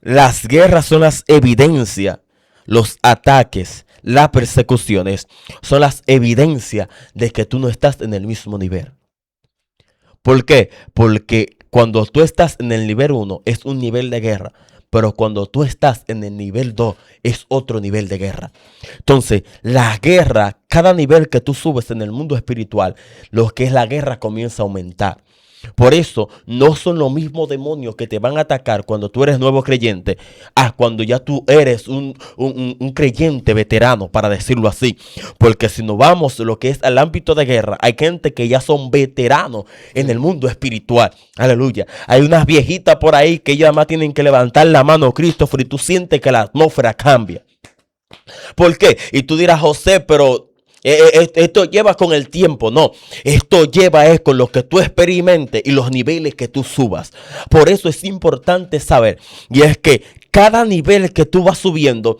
las guerras son las evidencias, los ataques, las persecuciones son las evidencias de que tú no estás en el mismo nivel. ¿Por qué? Porque cuando tú estás en el nivel 1 es un nivel de guerra, pero cuando tú estás en el nivel 2 es otro nivel de guerra. Entonces, la guerra, cada nivel que tú subes en el mundo espiritual, lo que es la guerra comienza a aumentar. Por eso no son los mismos demonios que te van a atacar cuando tú eres nuevo creyente a cuando ya tú eres un creyente veterano, para decirlo así. Porque si nos vamos lo que es al ámbito de guerra, hay gente que ya son veteranos en el mundo espiritual. Aleluya. Hay unas viejitas por ahí que ellas más tienen que levantar la mano, Christopher, y tú sientes que la atmósfera cambia. ¿Por qué? Y tú dirás, José, pero esto lleva con el tiempo. No, esto lleva es con lo que tú experimentes y los niveles que tú subas. Por eso es importante saber, y es que cada nivel que tú vas subiendo,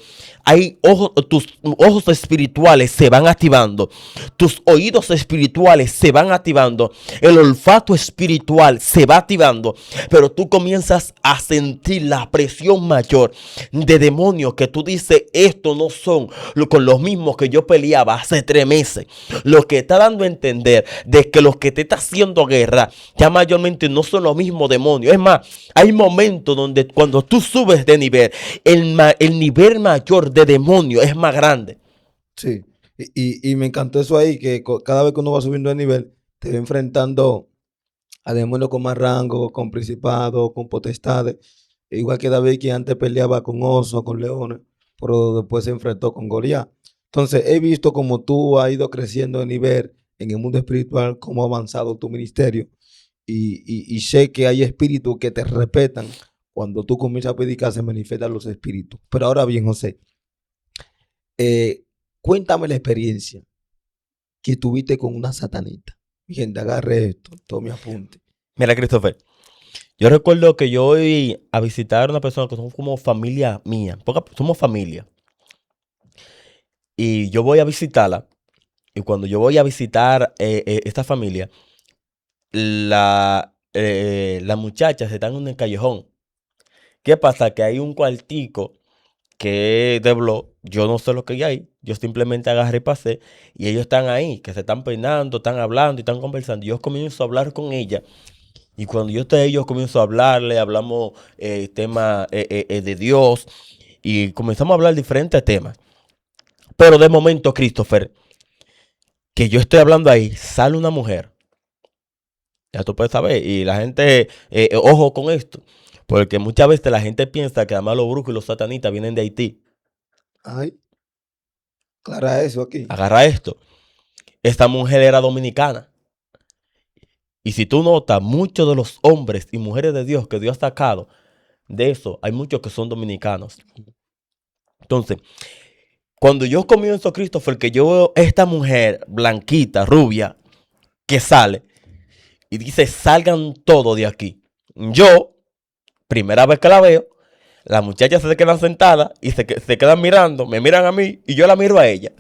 tus ojos espirituales se van activando, tus oídos espirituales se van activando, el olfato espiritual se va activando, pero tú comienzas a sentir la presión mayor de demonios que tú dices, estos no son con los mismos que yo peleaba hace 3 meses. Lo que está dando a entender de que los que te está haciendo guerra ya mayormente no son los mismos demonios. Es más, hay momentos donde cuando tú subes de nivel, el nivel mayor de demonio es más grande. Sí, y me encantó eso ahí, que cada vez que uno va subiendo de nivel, te va enfrentando a demonios con más rango, con principados, con potestades. Igual que David, que antes peleaba con osos, con leones, pero después se enfrentó con Goliat. Entonces, he visto cómo tú has ido creciendo de nivel en el mundo espiritual, cómo ha avanzado tu ministerio. Y sé que hay espíritus que te respetan. Cuando tú comienzas a predicar, se manifiestan los espíritus. Pero ahora bien, José, cuéntame la experiencia que tuviste con una satanita. Mi gente, agarre esto, tome apunte. Mira, Christopher, yo recuerdo que yo voy a visitar a una persona que son como familia mía, porque somos familia. Y yo voy a visitarla. Y cuando yo voy a visitar esta familia, las muchachas están en el callejón. ¿Qué pasa? Que hay un cuartico que es de blog. Yo no sé lo que hay ahí. Yo simplemente agarré y pasé. Y ellos están ahí, que se están peinando, están hablando y están conversando. Y yo comienzo a hablar con ella. Y cuando yo estoy ahí, yo comienzo a hablarle, hablamos temas de Dios. Y comenzamos a hablar diferentes temas. Pero de momento, Christopher, que yo estoy hablando ahí, sale una mujer. Ya tú puedes saber. Y la gente, ojo con esto. Porque muchas veces la gente piensa que además los brujos y los satanistas vienen de Haití. Ay, clara eso aquí. Agarra esto. Esta mujer era dominicana. Y si tú notas, muchos de los hombres y mujeres de Dios que Dios ha sacado, de eso, hay muchos que son dominicanos. Entonces, cuando yo comienzo, Christopher, que yo veo esta mujer blanquita, rubia, que sale y dice, salgan todos de aquí. Yo, primera vez que la veo, las muchachas se quedan sentadas y se quedan mirando, me miran a mí y yo la miro a ella.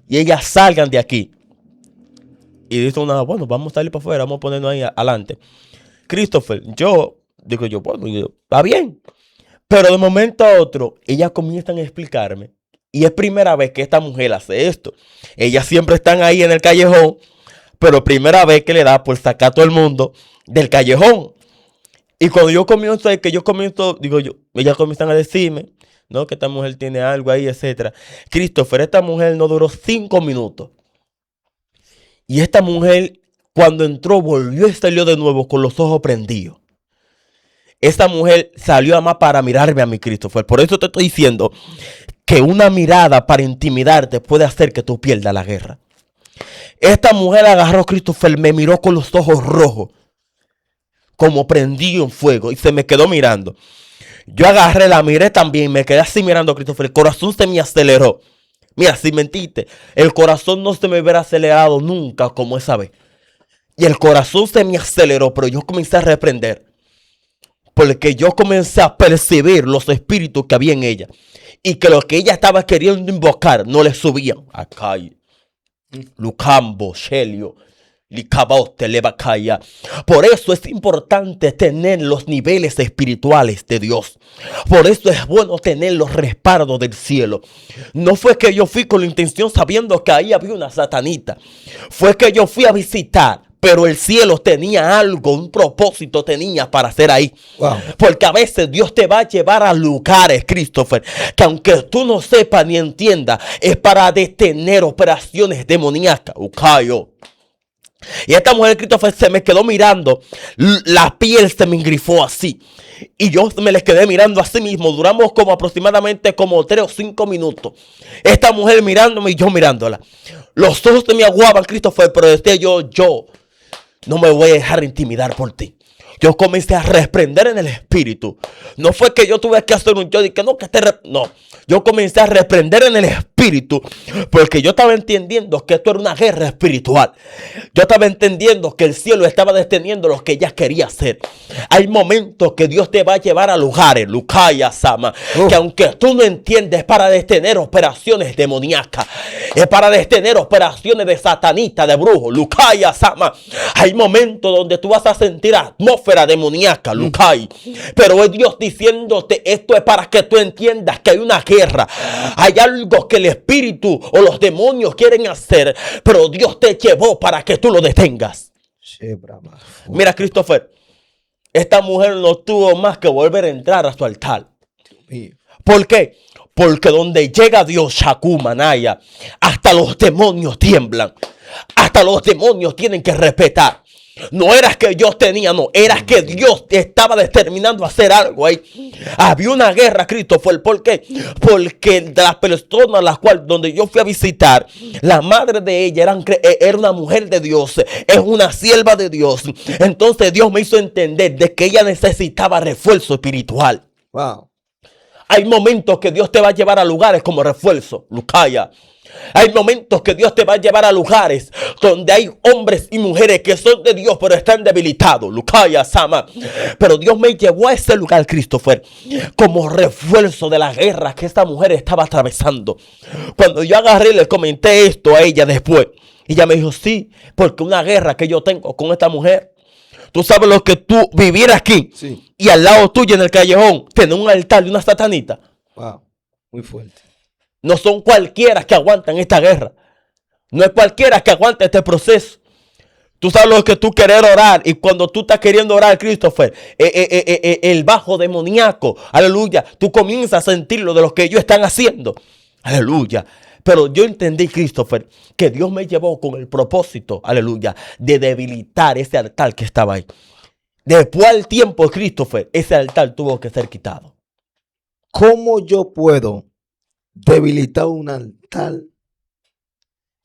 Y ellas salgan de aquí. Y dice una, bueno, vamos a salir para afuera, vamos a ponernos ahí adelante. Christopher, bueno, está bien. Pero de momento a otro, ellas comienzan a explicarme. Y es primera vez que esta mujer hace esto. Ellas siempre están ahí en el callejón, pero primera vez que le da por sacar a todo el mundo del callejón. Y cuando ellas comienzan a decirme, ¿no? Que esta mujer tiene algo ahí, etc. Christopher, esta mujer no duró 5 minutos. Y esta mujer, cuando entró, volvió y salió de nuevo con los ojos prendidos. Esta mujer salió además para mirarme a mí, Christopher. Por eso te estoy diciendo que una mirada para intimidarte puede hacer que tú pierdas la guerra. Esta mujer agarró a Christopher, me miró con los ojos rojos, como prendido en fuego, y se me quedó mirando. Yo agarré, la miré también, me quedé así mirando a Christopher. El corazón se me aceleró. Mira, sin mentirte, el corazón no se me hubiera acelerado nunca como esa vez. Y el corazón se me aceleró, pero yo comencé a reprender. Porque yo comencé a percibir los espíritus que había en ella. Y que lo que ella estaba queriendo invocar no le subían. Acá, Lucambo, Shelio, Licabote, Levacaya. Por eso es importante tener los niveles espirituales de Dios. Por eso es bueno tener los respaldos del cielo. No fue que yo fui con la intención sabiendo que ahí había una satanita. Fue que yo fui a visitar. Pero el cielo tenía algo, un propósito tenía para hacer ahí. Wow. Porque a veces Dios te va a llevar a lugares, Christopher, que aunque tú no sepas ni entiendas, es para detener operaciones demoníacas. Ucayo. Y esta mujer, Christopher, se me quedó mirando. La piel se me engrifó así. Y yo me les quedé mirando así mismo. Duramos como aproximadamente como 3 o 5 minutos. Esta mujer mirándome y yo mirándola. Los ojos se me aguaban, Christopher, pero decía yo no me voy a dejar intimidar por ti. Yo comencé a reprender en el espíritu. No fue que yo tuve que hacer un yo dije no, que no. Yo comencé a reprender en el espíritu. espíritu, porque yo estaba entendiendo que esto era una guerra espiritual. Yo estaba entendiendo que el cielo estaba deteniendo lo que ella quería hacer. Hay momentos que Dios te va a llevar a lugares, Lucaya Sama, que aunque tú no entiendes, es para detener operaciones demoníacas, es para detener operaciones de satanista, de brujo, Lucaya Sama. Hay momentos donde tú vas a sentir atmósfera demoníaca, Lucay, pero es Dios diciéndote, esto es para que tú entiendas que hay una guerra, hay algo que el espíritu o los demonios quieren hacer, pero Dios te llevó para que tú lo detengas. Mira, Christopher, esta mujer no tuvo más que volver a entrar a su altar. ¿Por qué? Porque donde llega Dios, Shakumanaya, hasta los demonios tiemblan. Hasta los demonios tienen que respetar. No era que yo tenía, no, era que Dios estaba determinando hacer algo ahí. Había una guerra, Christopher. ¿Por qué? Porque de las personas a las cuales donde yo fui a visitar, la madre de ella era una mujer de Dios, es una sierva de Dios. Entonces Dios me hizo entender de que ella necesitaba refuerzo espiritual. Wow. Hay momentos que Dios te va a llevar a lugares como refuerzo, Lucaya. Hay momentos que Dios te va a llevar a lugares donde hay hombres y mujeres que son de Dios pero están debilitados, Lucaya Sama. Pero Dios me llevó a ese lugar, Christopher, como refuerzo de la guerra que esta mujer estaba atravesando. Cuando yo agarré y le comenté esto a ella después, ella me dijo, sí, porque una guerra que yo tengo con esta mujer. Tú sabes lo que tú vivir aquí, sí, y al lado tuyo en el callejón tener un altar y una satanita. Wow, muy fuerte. No son cualquiera que aguantan esta guerra. No es cualquiera que aguanta este proceso. Tú sabes lo que tú querer orar. Y cuando tú estás queriendo orar, Christopher, el bajo demoníaco, aleluya, tú comienzas a sentir lo de lo que ellos están haciendo. Aleluya. Pero yo entendí, Christopher, que Dios me llevó con el propósito, aleluya, de debilitar ese altar que estaba ahí. Después al tiempo, Christopher, ese altar tuvo que ser quitado. ¿Cómo yo puedo debilitar un altar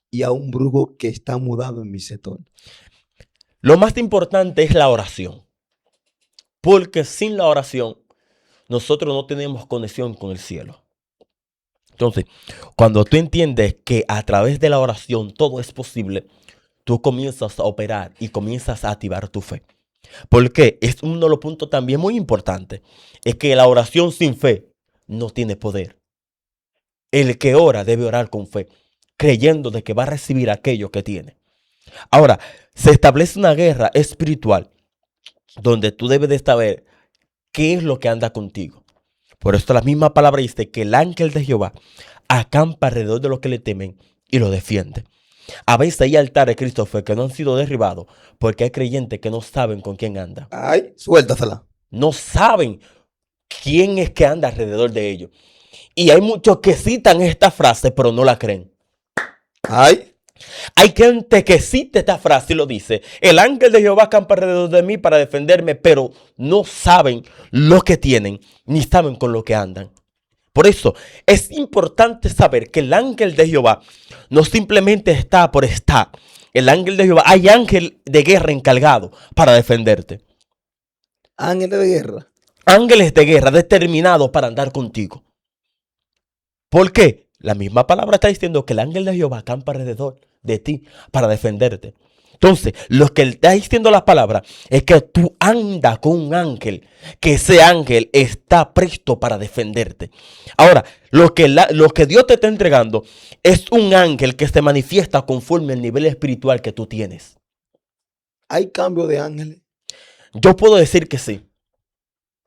y a un brujo que está mudado en mi sector? Lo más importante es la oración. Porque sin la oración, nosotros no tenemos conexión con el cielo. Entonces, cuando tú entiendes que a través de la oración todo es posible, tú comienzas a operar y comienzas a activar tu fe. Porque es uno de los puntos también muy importantes. Es que la oración sin fe no tiene poder. El que ora debe orar con fe, creyendo de que va a recibir aquello que tiene. Ahora, se establece una guerra espiritual donde tú debes de saber qué es lo que anda contigo. Por esto la misma palabra dice que el ángel de Jehová acampa alrededor de los que le temen y lo defiende. A veces hay altares, Christopher, que no han sido derribados porque hay creyentes que no saben con quién anda. Ay, suéltasela. No saben quién es que anda alrededor de ellos. Y hay muchos que citan esta frase, pero no la creen. Ay. Hay gente que cita esta frase y lo dice. El ángel de Jehová acampa alrededor de mí para defenderme, pero no saben lo que tienen, ni saben con lo que andan. Por eso es importante saber que el ángel de Jehová no simplemente está por estar. El ángel de Jehová, hay ángel de guerra encargado para defenderte. Ángeles de guerra. Ángeles de guerra determinados para andar contigo. ¿Por qué? La misma palabra está diciendo que el ángel de Jehová acampa alrededor de ti para defenderte. Entonces, lo que está diciendo la palabra es que tú andas con un ángel, que ese ángel está presto para defenderte. Ahora, lo que Dios te está entregando es un ángel que se manifiesta conforme al nivel espiritual que tú tienes. ¿Hay cambio de ángeles? Yo puedo decir que sí.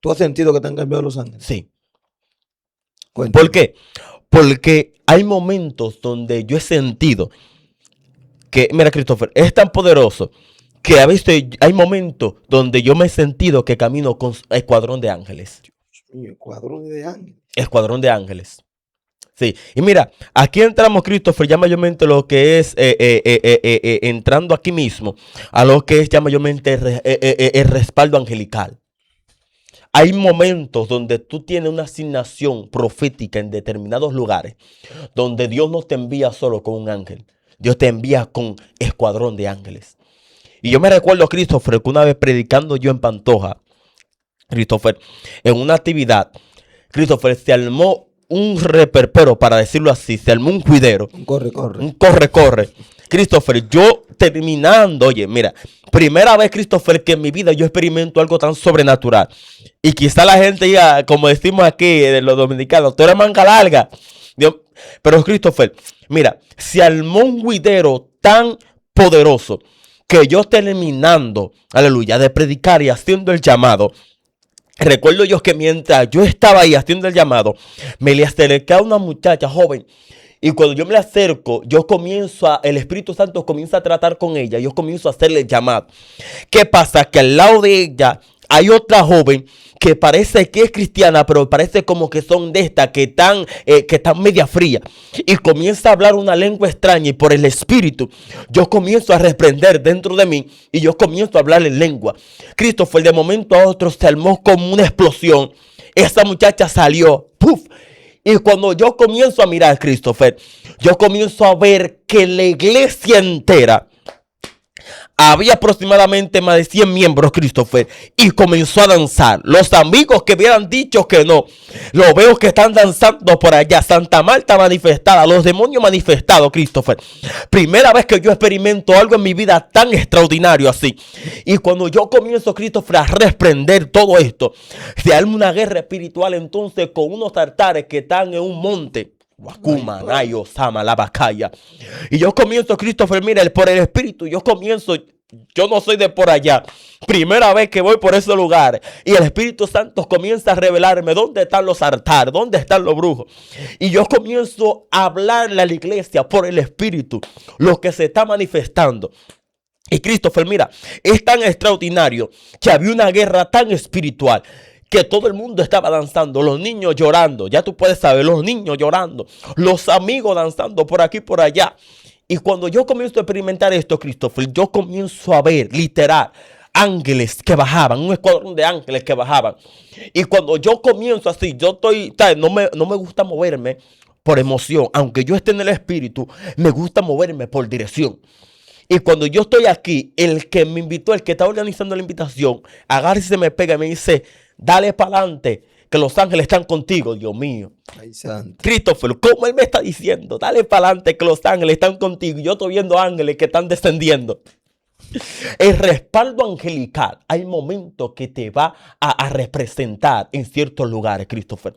¿Tú has sentido que te han cambiado los ángeles? Sí. Cuéntame. ¿Por qué? Porque hay momentos donde yo he sentido que, mira, Christopher, es tan poderoso que a veces hay momentos donde yo me he sentido que camino con escuadrón de ángeles. Dios mío, escuadrón de ángeles. Escuadrón de ángeles. Sí, y mira, aquí entramos, Christopher, ya mayormente lo que es, entrando aquí mismo, a lo que es ya mayormente el respaldo angelical. Hay momentos donde tú tienes una asignación profética en determinados lugares, donde Dios no te envía solo con un ángel, Dios te envía con escuadrón de ángeles. Y yo me recuerdo, Christopher, que una vez predicando yo en Pantoja, Christopher, en una actividad, Christopher, se armó un reperpero, para decirlo así, se armó un juidero, Un corre, corre. un corre. Christopher, yo terminando, oye, mira, primera vez, Christopher, que en mi vida yo experimento algo tan sobrenatural. Y quizá la gente ya, como decimos aquí, de los dominicanos, tú eres manga larga. Dios, pero Christopher, mira, se armó un juidero tan poderoso que yo terminando, aleluya, de predicar y haciendo el llamado. Recuerdo yo que mientras yo estaba ahí haciendo el llamado, me le acerqué a una muchacha joven. Y cuando yo me le acerco, el Espíritu Santo comienza a tratar con ella. Yo comienzo a hacerle el llamado. ¿Qué pasa? Que al lado de ella hay otra joven que parece que es cristiana, pero parece como que son de estas que están media fría. Y comienza a hablar una lengua extraña y por el Espíritu yo comienzo a reprender dentro de mí y yo comienzo a hablar en lengua. Christopher, de momento a otro se armó como una explosión. Esa muchacha salió, ¡puf! Y cuando yo comienzo a mirar, Christopher, yo comienzo a ver que la iglesia entera, había aproximadamente más de 100 miembros, Christopher, y comenzó a danzar. Los amigos que hubieran dicho que no, lo veo que están danzando por allá. Santa Marta manifestada, los demonios manifestados, Christopher. Primera vez que yo experimento algo en mi vida tan extraordinario así. Y cuando yo comienzo, Christopher, a reprender todo esto, se arma una guerra espiritual entonces con unos altares que están en un monte. Wakuma, Nayo, Sama, la Bacaya. Y yo comienzo, Christopher, mira, por el Espíritu, yo no soy de por allá. Primera vez que voy por ese lugar. Y el Espíritu Santo comienza a revelarme dónde están los altares, dónde están los brujos. Y yo comienzo a hablarle a la iglesia por el Espíritu, lo que se está manifestando. Y Christopher, mira, es tan extraordinario que había una guerra tan espiritual que todo el mundo estaba danzando, los niños llorando, ya tú puedes saber, los niños llorando, los amigos danzando por aquí y por allá. Y cuando yo comienzo a experimentar esto, Christopher, yo comienzo a ver, literal, ángeles que bajaban, un escuadrón de ángeles que bajaban. Y cuando yo comienzo así, no me gusta moverme por emoción, aunque yo esté en el espíritu, me gusta moverme por dirección. Y cuando yo estoy aquí, el que me invitó, el que está organizando la invitación, agarra y se me pega y me dice, dale para adelante, que los ángeles están contigo, Dios mío. Ay, santo. Christopher, ¿cómo él me está diciendo? Dale para adelante, que los ángeles están contigo. Yo estoy viendo ángeles que están descendiendo. El respaldo angelical, hay momentos que te va a representar en ciertos lugares, Christopher.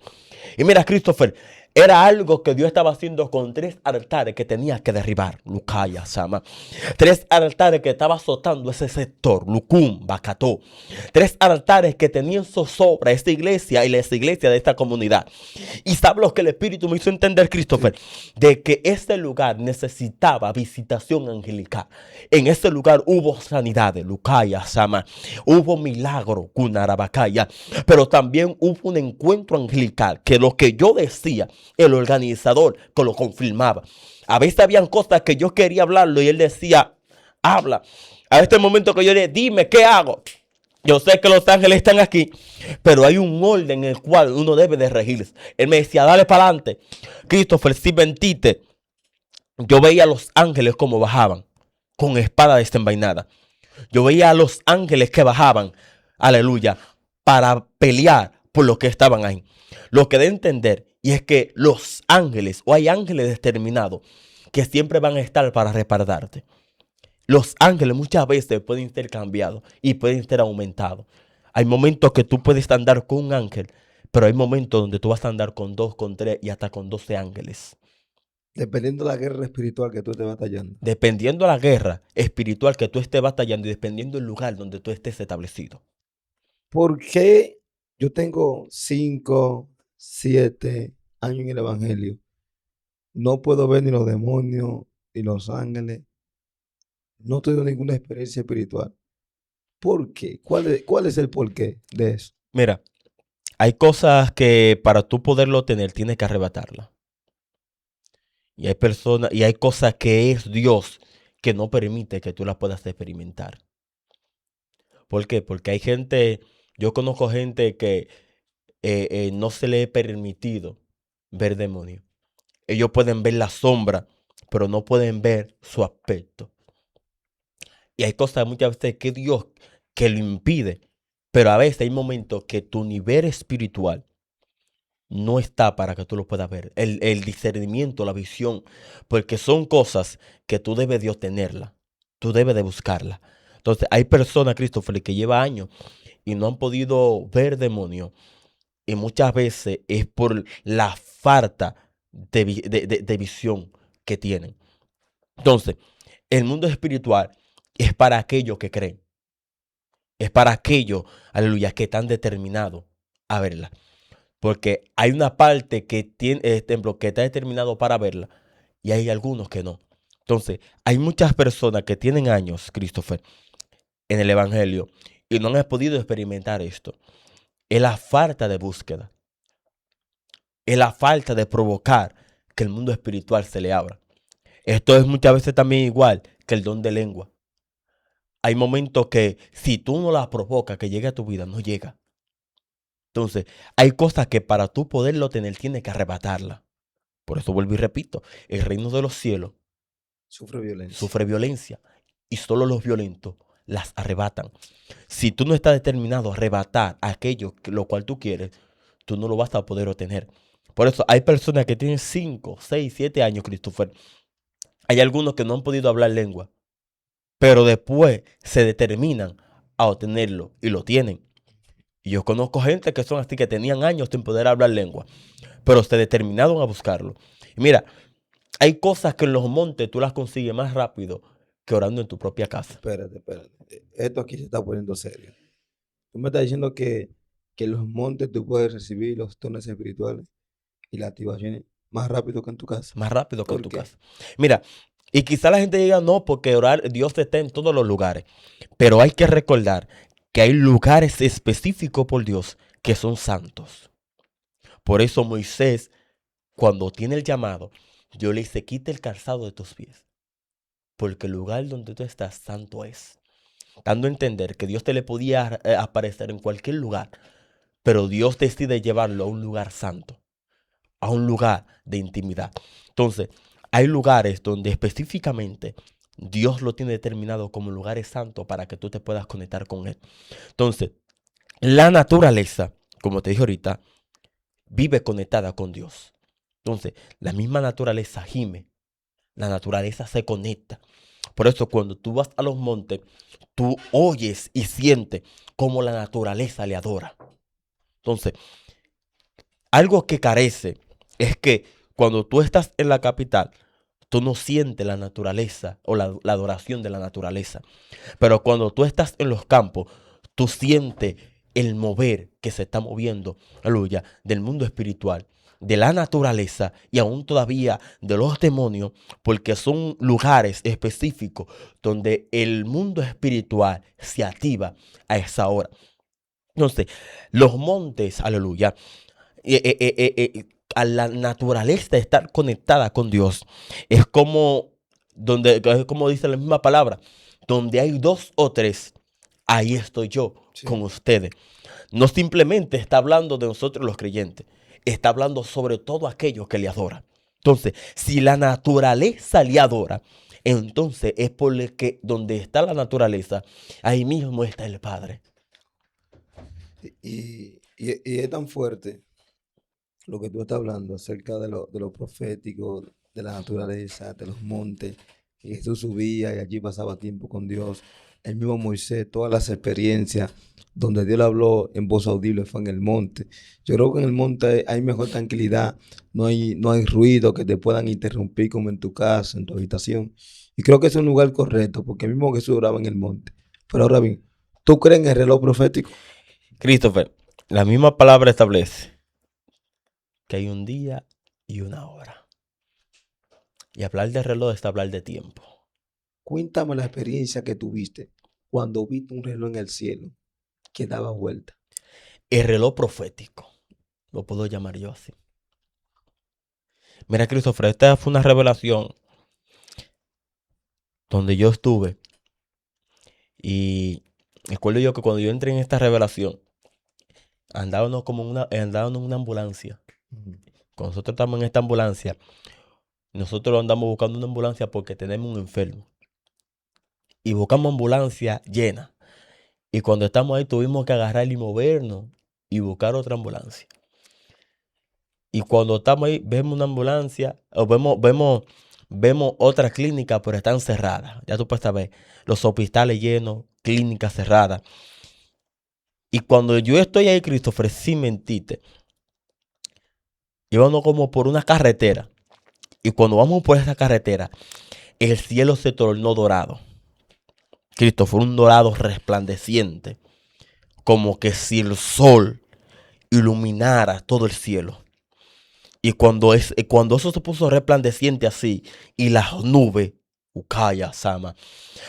Y mira, Christopher, era algo que Dios estaba haciendo con 3 altares que tenía que derribar. Lucaya, Sama. 3 altares que estaba azotando ese sector. Lucum, Bacató. 3 altares que tenían zozobra esta iglesia y las iglesias de esta comunidad. Y sabe lo que el Espíritu me hizo entender, Christopher, de que este lugar necesitaba visitación angelical. En este lugar hubo sanidades, Lucaya, Sama. Hubo milagro, Kunarabacaya. Pero también hubo un encuentro angelical que lo que yo decía, el organizador que lo confirmaba. A veces habían cosas que yo quería hablarlo y él decía, habla. A este momento que yo le dime, ¿qué hago? Yo sé que los ángeles están aquí, pero hay un orden en el cual uno debe de regirse. Él me decía, dale para adelante. Christopher, si mentiste, yo veía a los ángeles como bajaban, con espada desenvainada. Yo veía a los ángeles que bajaban, aleluya, para pelear por los que estaban ahí. Lo que de entender, y es que los ángeles, o hay ángeles determinados, que siempre van a estar para respaldarte. Los ángeles muchas veces pueden ser cambiados y pueden ser aumentados. Hay momentos que tú puedes andar con un ángel, pero hay momentos donde tú vas a andar con 2, con 3 y hasta con 12 ángeles. Dependiendo de la guerra espiritual que tú estés batallando. Dependiendo de la guerra espiritual que tú estés batallando y dependiendo del lugar donde tú estés establecido. ¿Por qué yo tengo 5, 7 años en el Evangelio? No puedo ver ni los demonios ni los ángeles. No tengo ninguna experiencia espiritual. ¿Por qué? ¿Cuál es el porqué de eso? Mira, hay cosas que para tú poderlo tener tienes que arrebatarlas. Y hay personas y hay cosas que es Dios que no permite que tú las puedas experimentar. ¿Por qué? Porque hay gente, yo conozco gente que no se le ha permitido ver demonios. Ellos pueden ver la sombra, pero no pueden ver su aspecto. Y hay cosas muchas veces que Dios que lo impide. Pero a veces hay momentos que tu nivel espiritual no está para que tú lo puedas ver. El discernimiento, la visión, porque son cosas que tú debes de obtenerla, tú debes de buscarla. Entonces, hay personas, Christopher, que lleva años y no han podido ver demonios. Y muchas veces es por la falta de visión que tienen. Entonces, el mundo espiritual es para aquellos que creen. Es para aquellos, aleluya, que están determinados a verla. Porque hay una parte que tiene, templo, que está determinado para verla y hay algunos que no. Entonces, hay muchas personas que tienen años, Christopher, en el Evangelio y no han podido experimentar esto. Es la falta de búsqueda. Es la falta de provocar que el mundo espiritual se le abra. Esto es muchas veces también igual que el don de lengua. Hay momentos que si tú no la provocas que llegue a tu vida, no llega. Entonces, hay cosas que para tú poderlo tener, tienes que arrebatarla. Por eso vuelvo y repito, el reino de los cielos Sufre violencia. sufre violencia y solo los violentos las arrebatan. Si tú no estás determinado a arrebatar aquello lo cual tú quieres, tú no lo vas a poder obtener. Por eso hay personas que tienen 5, 6, 7 años, Christopher. Hay algunos que no han podido hablar lengua, pero después se determinan a obtenerlo y lo tienen. Y yo conozco gente que son así, que tenían años sin poder hablar lengua, pero se determinaron a buscarlo. Y mira, hay cosas que en los montes tú las consigues más rápido que orando en tu propia casa. Espérate, espérate. Esto aquí se está poniendo serio. Tú me estás diciendo que en los montes tú puedes recibir los dones espirituales y las activaciones más rápido que en tu casa. Más rápido que en ¿Por tu qué? casa. Mira, y quizá la gente diga no, porque orar, Dios está en todos los lugares. Pero hay que recordar que hay lugares específicos por Dios que son santos. Por eso Moisés, cuando tiene el llamado, Dios le dice, quita el calzado de tus pies. Porque el lugar donde tú estás santo es. Dando a entender que Dios te le podía aparecer en cualquier lugar, pero Dios decide llevarlo a un lugar santo, a un lugar de intimidad. Entonces, hay lugares donde específicamente Dios lo tiene determinado como lugares santos para que tú te puedas conectar con Él. Entonces, la naturaleza, como te dije ahorita, vive conectada con Dios. Entonces, la misma naturaleza gime, la naturaleza se conecta. Por eso cuando tú vas a los montes, tú oyes y sientes cómo la naturaleza le adora. Entonces, algo que carece es que cuando tú estás en la capital, tú no sientes la naturaleza o la adoración de la naturaleza. Pero cuando tú estás en los campos, tú sientes el mover que se está moviendo, aleluya, del mundo espiritual, de la naturaleza y aún todavía de los demonios, porque son lugares específicos donde el mundo espiritual se activa a esa hora. Entonces, los montes, aleluya, a la naturaleza de estar conectada con Dios, es es como dice la misma palabra, donde hay dos o tres, ahí estoy yo con Sí. ustedes. No simplemente está hablando de nosotros los creyentes, está hablando sobre todo aquellos que le adoran. Entonces, si la naturaleza le adora, entonces es porque donde está la naturaleza, ahí mismo está el Padre. Y es tan fuerte lo que tú estás hablando acerca de lo profético, de la naturaleza, de los montes, que Jesús subía y allí pasaba tiempo con Dios. El mismo Moisés, todas las experiencias donde Dios le habló en voz audible fue en el monte. Yo creo que en el monte hay mejor tranquilidad, no hay ruido que te puedan interrumpir como en tu casa, en tu habitación. Y creo que es un lugar correcto, porque el mismo Jesús oraba en el monte. Pero ahora bien, ¿tú crees en el reloj profético? Christopher, la misma palabra establece que hay un día y una hora. Y hablar de reloj es hablar de tiempo. Cuéntame la experiencia que tuviste cuando viste un reloj en el cielo que daba vuelta. El reloj profético, lo puedo llamar yo así. Mira, Christopher, esta fue una revelación donde yo estuve y recuerdo yo que cuando yo entré en esta revelación, andábamos en una ambulancia. Ujú. Cuando nosotros estamos en esta ambulancia, nosotros andamos buscando una ambulancia porque tenemos un enfermo. Y buscamos ambulancia llena. Y cuando estamos ahí tuvimos que agarrar y movernos y buscar otra ambulancia. Y cuando estamos ahí, vemos una ambulancia o vemos otra clínica, pero están cerradas. Ya tú puedes saber, los hospitales llenos, clínicas cerradas. Y cuando yo estoy ahí, Christopher, sin mentirte, íbamos como por una carretera. Y cuando vamos por esa carretera, el cielo se tornó dorado. Christopher, un dorado resplandeciente. Como que si el sol iluminara todo el cielo. Y cuando eso se puso resplandeciente así, y las nubes, Ukaya, Sama,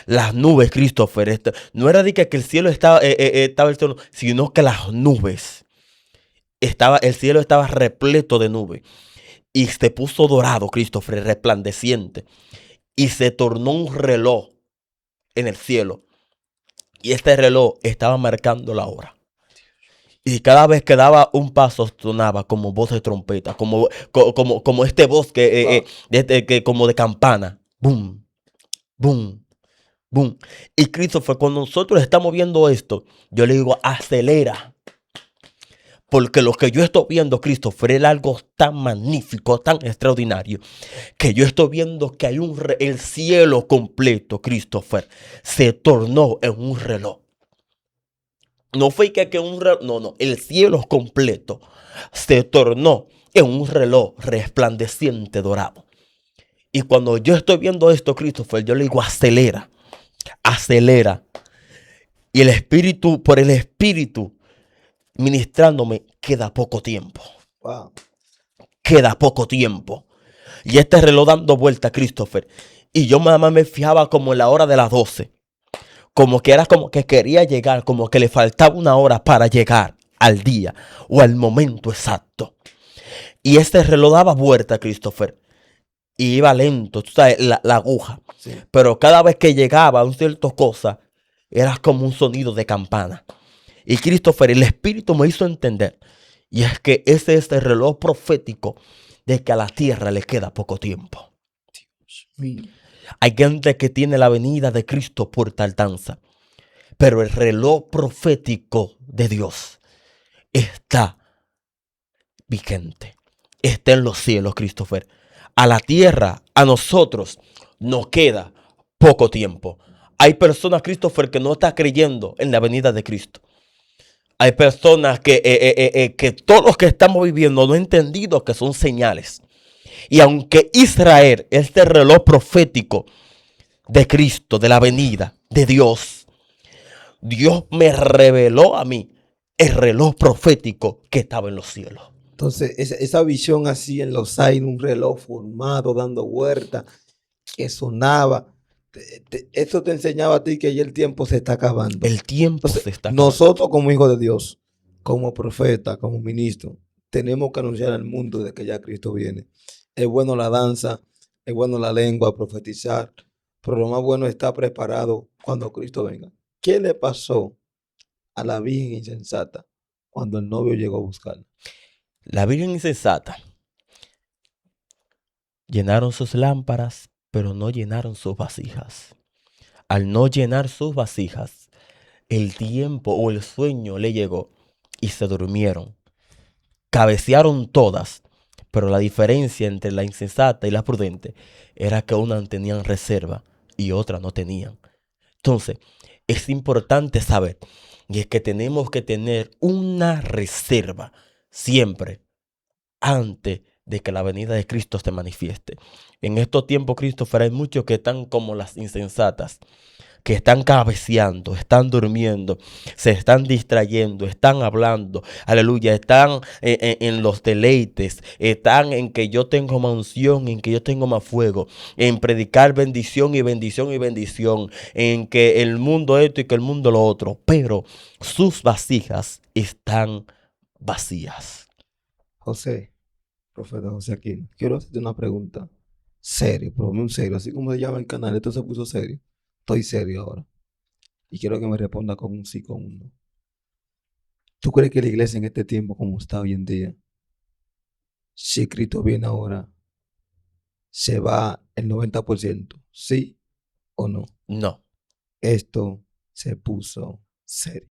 las nubes, Christopher, no era de que el cielo estaba el cielo, sino que las nubes, el cielo estaba repleto de nubes. Y se puso dorado, Christopher, resplandeciente. Y se tornó un reloj en el cielo. Y este reloj estaba marcando la hora. Y cada vez que daba un paso sonaba como voz de trompeta, como este voz como de campana. Boom, boom, boom. Y Christopher, cuando nosotros estamos viendo esto, yo le digo, acelera. Porque lo que yo estoy viendo, Christopher, es algo tan magnífico, tan extraordinario, que yo estoy viendo que hay el cielo completo, Christopher, se tornó en un reloj. No fue que un reloj, no, el cielo completo se tornó en un reloj resplandeciente dorado. Y cuando yo estoy viendo esto, Christopher, yo le digo, acelera, acelera. Y el espíritu, por el espíritu, ministrándome, queda poco tiempo. Wow. Queda poco tiempo. Y este reloj dando vuelta, Christopher. Y yo nada más me fijaba como en la hora de las 12. Como que era como que quería llegar, como que le faltaba una hora para llegar al día o al momento exacto. Y este reloj daba vuelta, Christopher. Y iba lento, tú sabes, la aguja. Sí. Pero cada vez que llegaba a un cierto cosa, era como un sonido de campana. Y Christopher, el Espíritu me hizo entender. Y es que ese es el reloj profético de que a la tierra le queda poco tiempo. Dios mío. Hay gente que tiene la venida de Cristo por tardanza. Pero el reloj profético de Dios está vigente. Está en los cielos, Christopher. A la tierra, a nosotros, nos queda poco tiempo. Hay personas, Christopher, que no están creyendo en la venida de Cristo. Hay personas que todos los que estamos viviendo no han entendido que son señales. Y aunque Israel, este reloj profético de Cristo, de la venida de Dios, Dios me reveló a mí el reloj profético que estaba en los cielos. Entonces, esa visión así en los aires, un reloj formado, dando vueltas, que sonaba. Eso te enseñaba a ti que ya el tiempo se está acabando. El tiempo Entonces, se está acabando. nosotros como hijos de Dios, como profeta, como ministro, tenemos que anunciar al mundo de que ya Cristo viene. Es bueno la danza, es bueno la lengua, profetizar, pero lo más bueno es estar preparado cuando Cristo venga. ¿Qué le pasó a la virgen insensata cuando el novio llegó a buscarla? La Virgen insensata llenaron sus lámparas, pero no llenaron sus vasijas. Al no llenar sus vasijas, el tiempo o el sueño le llegó y se durmieron. Cabecearon todas, pero la diferencia entre la insensata y la prudente era que unas tenían reserva y otras no tenían. Entonces, es importante saber, y es que tenemos que tener una reserva siempre antes de que la venida de Cristo se manifieste. En estos tiempos, Christopher, hay muchos que están como las insensatas, que están cabeceando, están durmiendo, se están distrayendo, están hablando, aleluya, están en los deleites, están en que yo tengo más unción, en que yo tengo más fuego, en predicar bendición y bendición y bendición, en que el mundo esto y que el mundo lo otro, pero sus vasijas están vacías. José, profeta José Aquino, quiero hacerte una pregunta serio, pero muy serio, así como se llama el canal, esto se puso serio. Estoy serio ahora. Y quiero que me responda con un sí, con un no. ¿Tú crees que la iglesia en este tiempo, como está hoy en día, si Cristo viene ahora, se va el 90%? ¿Sí o no? No. Esto se puso serio.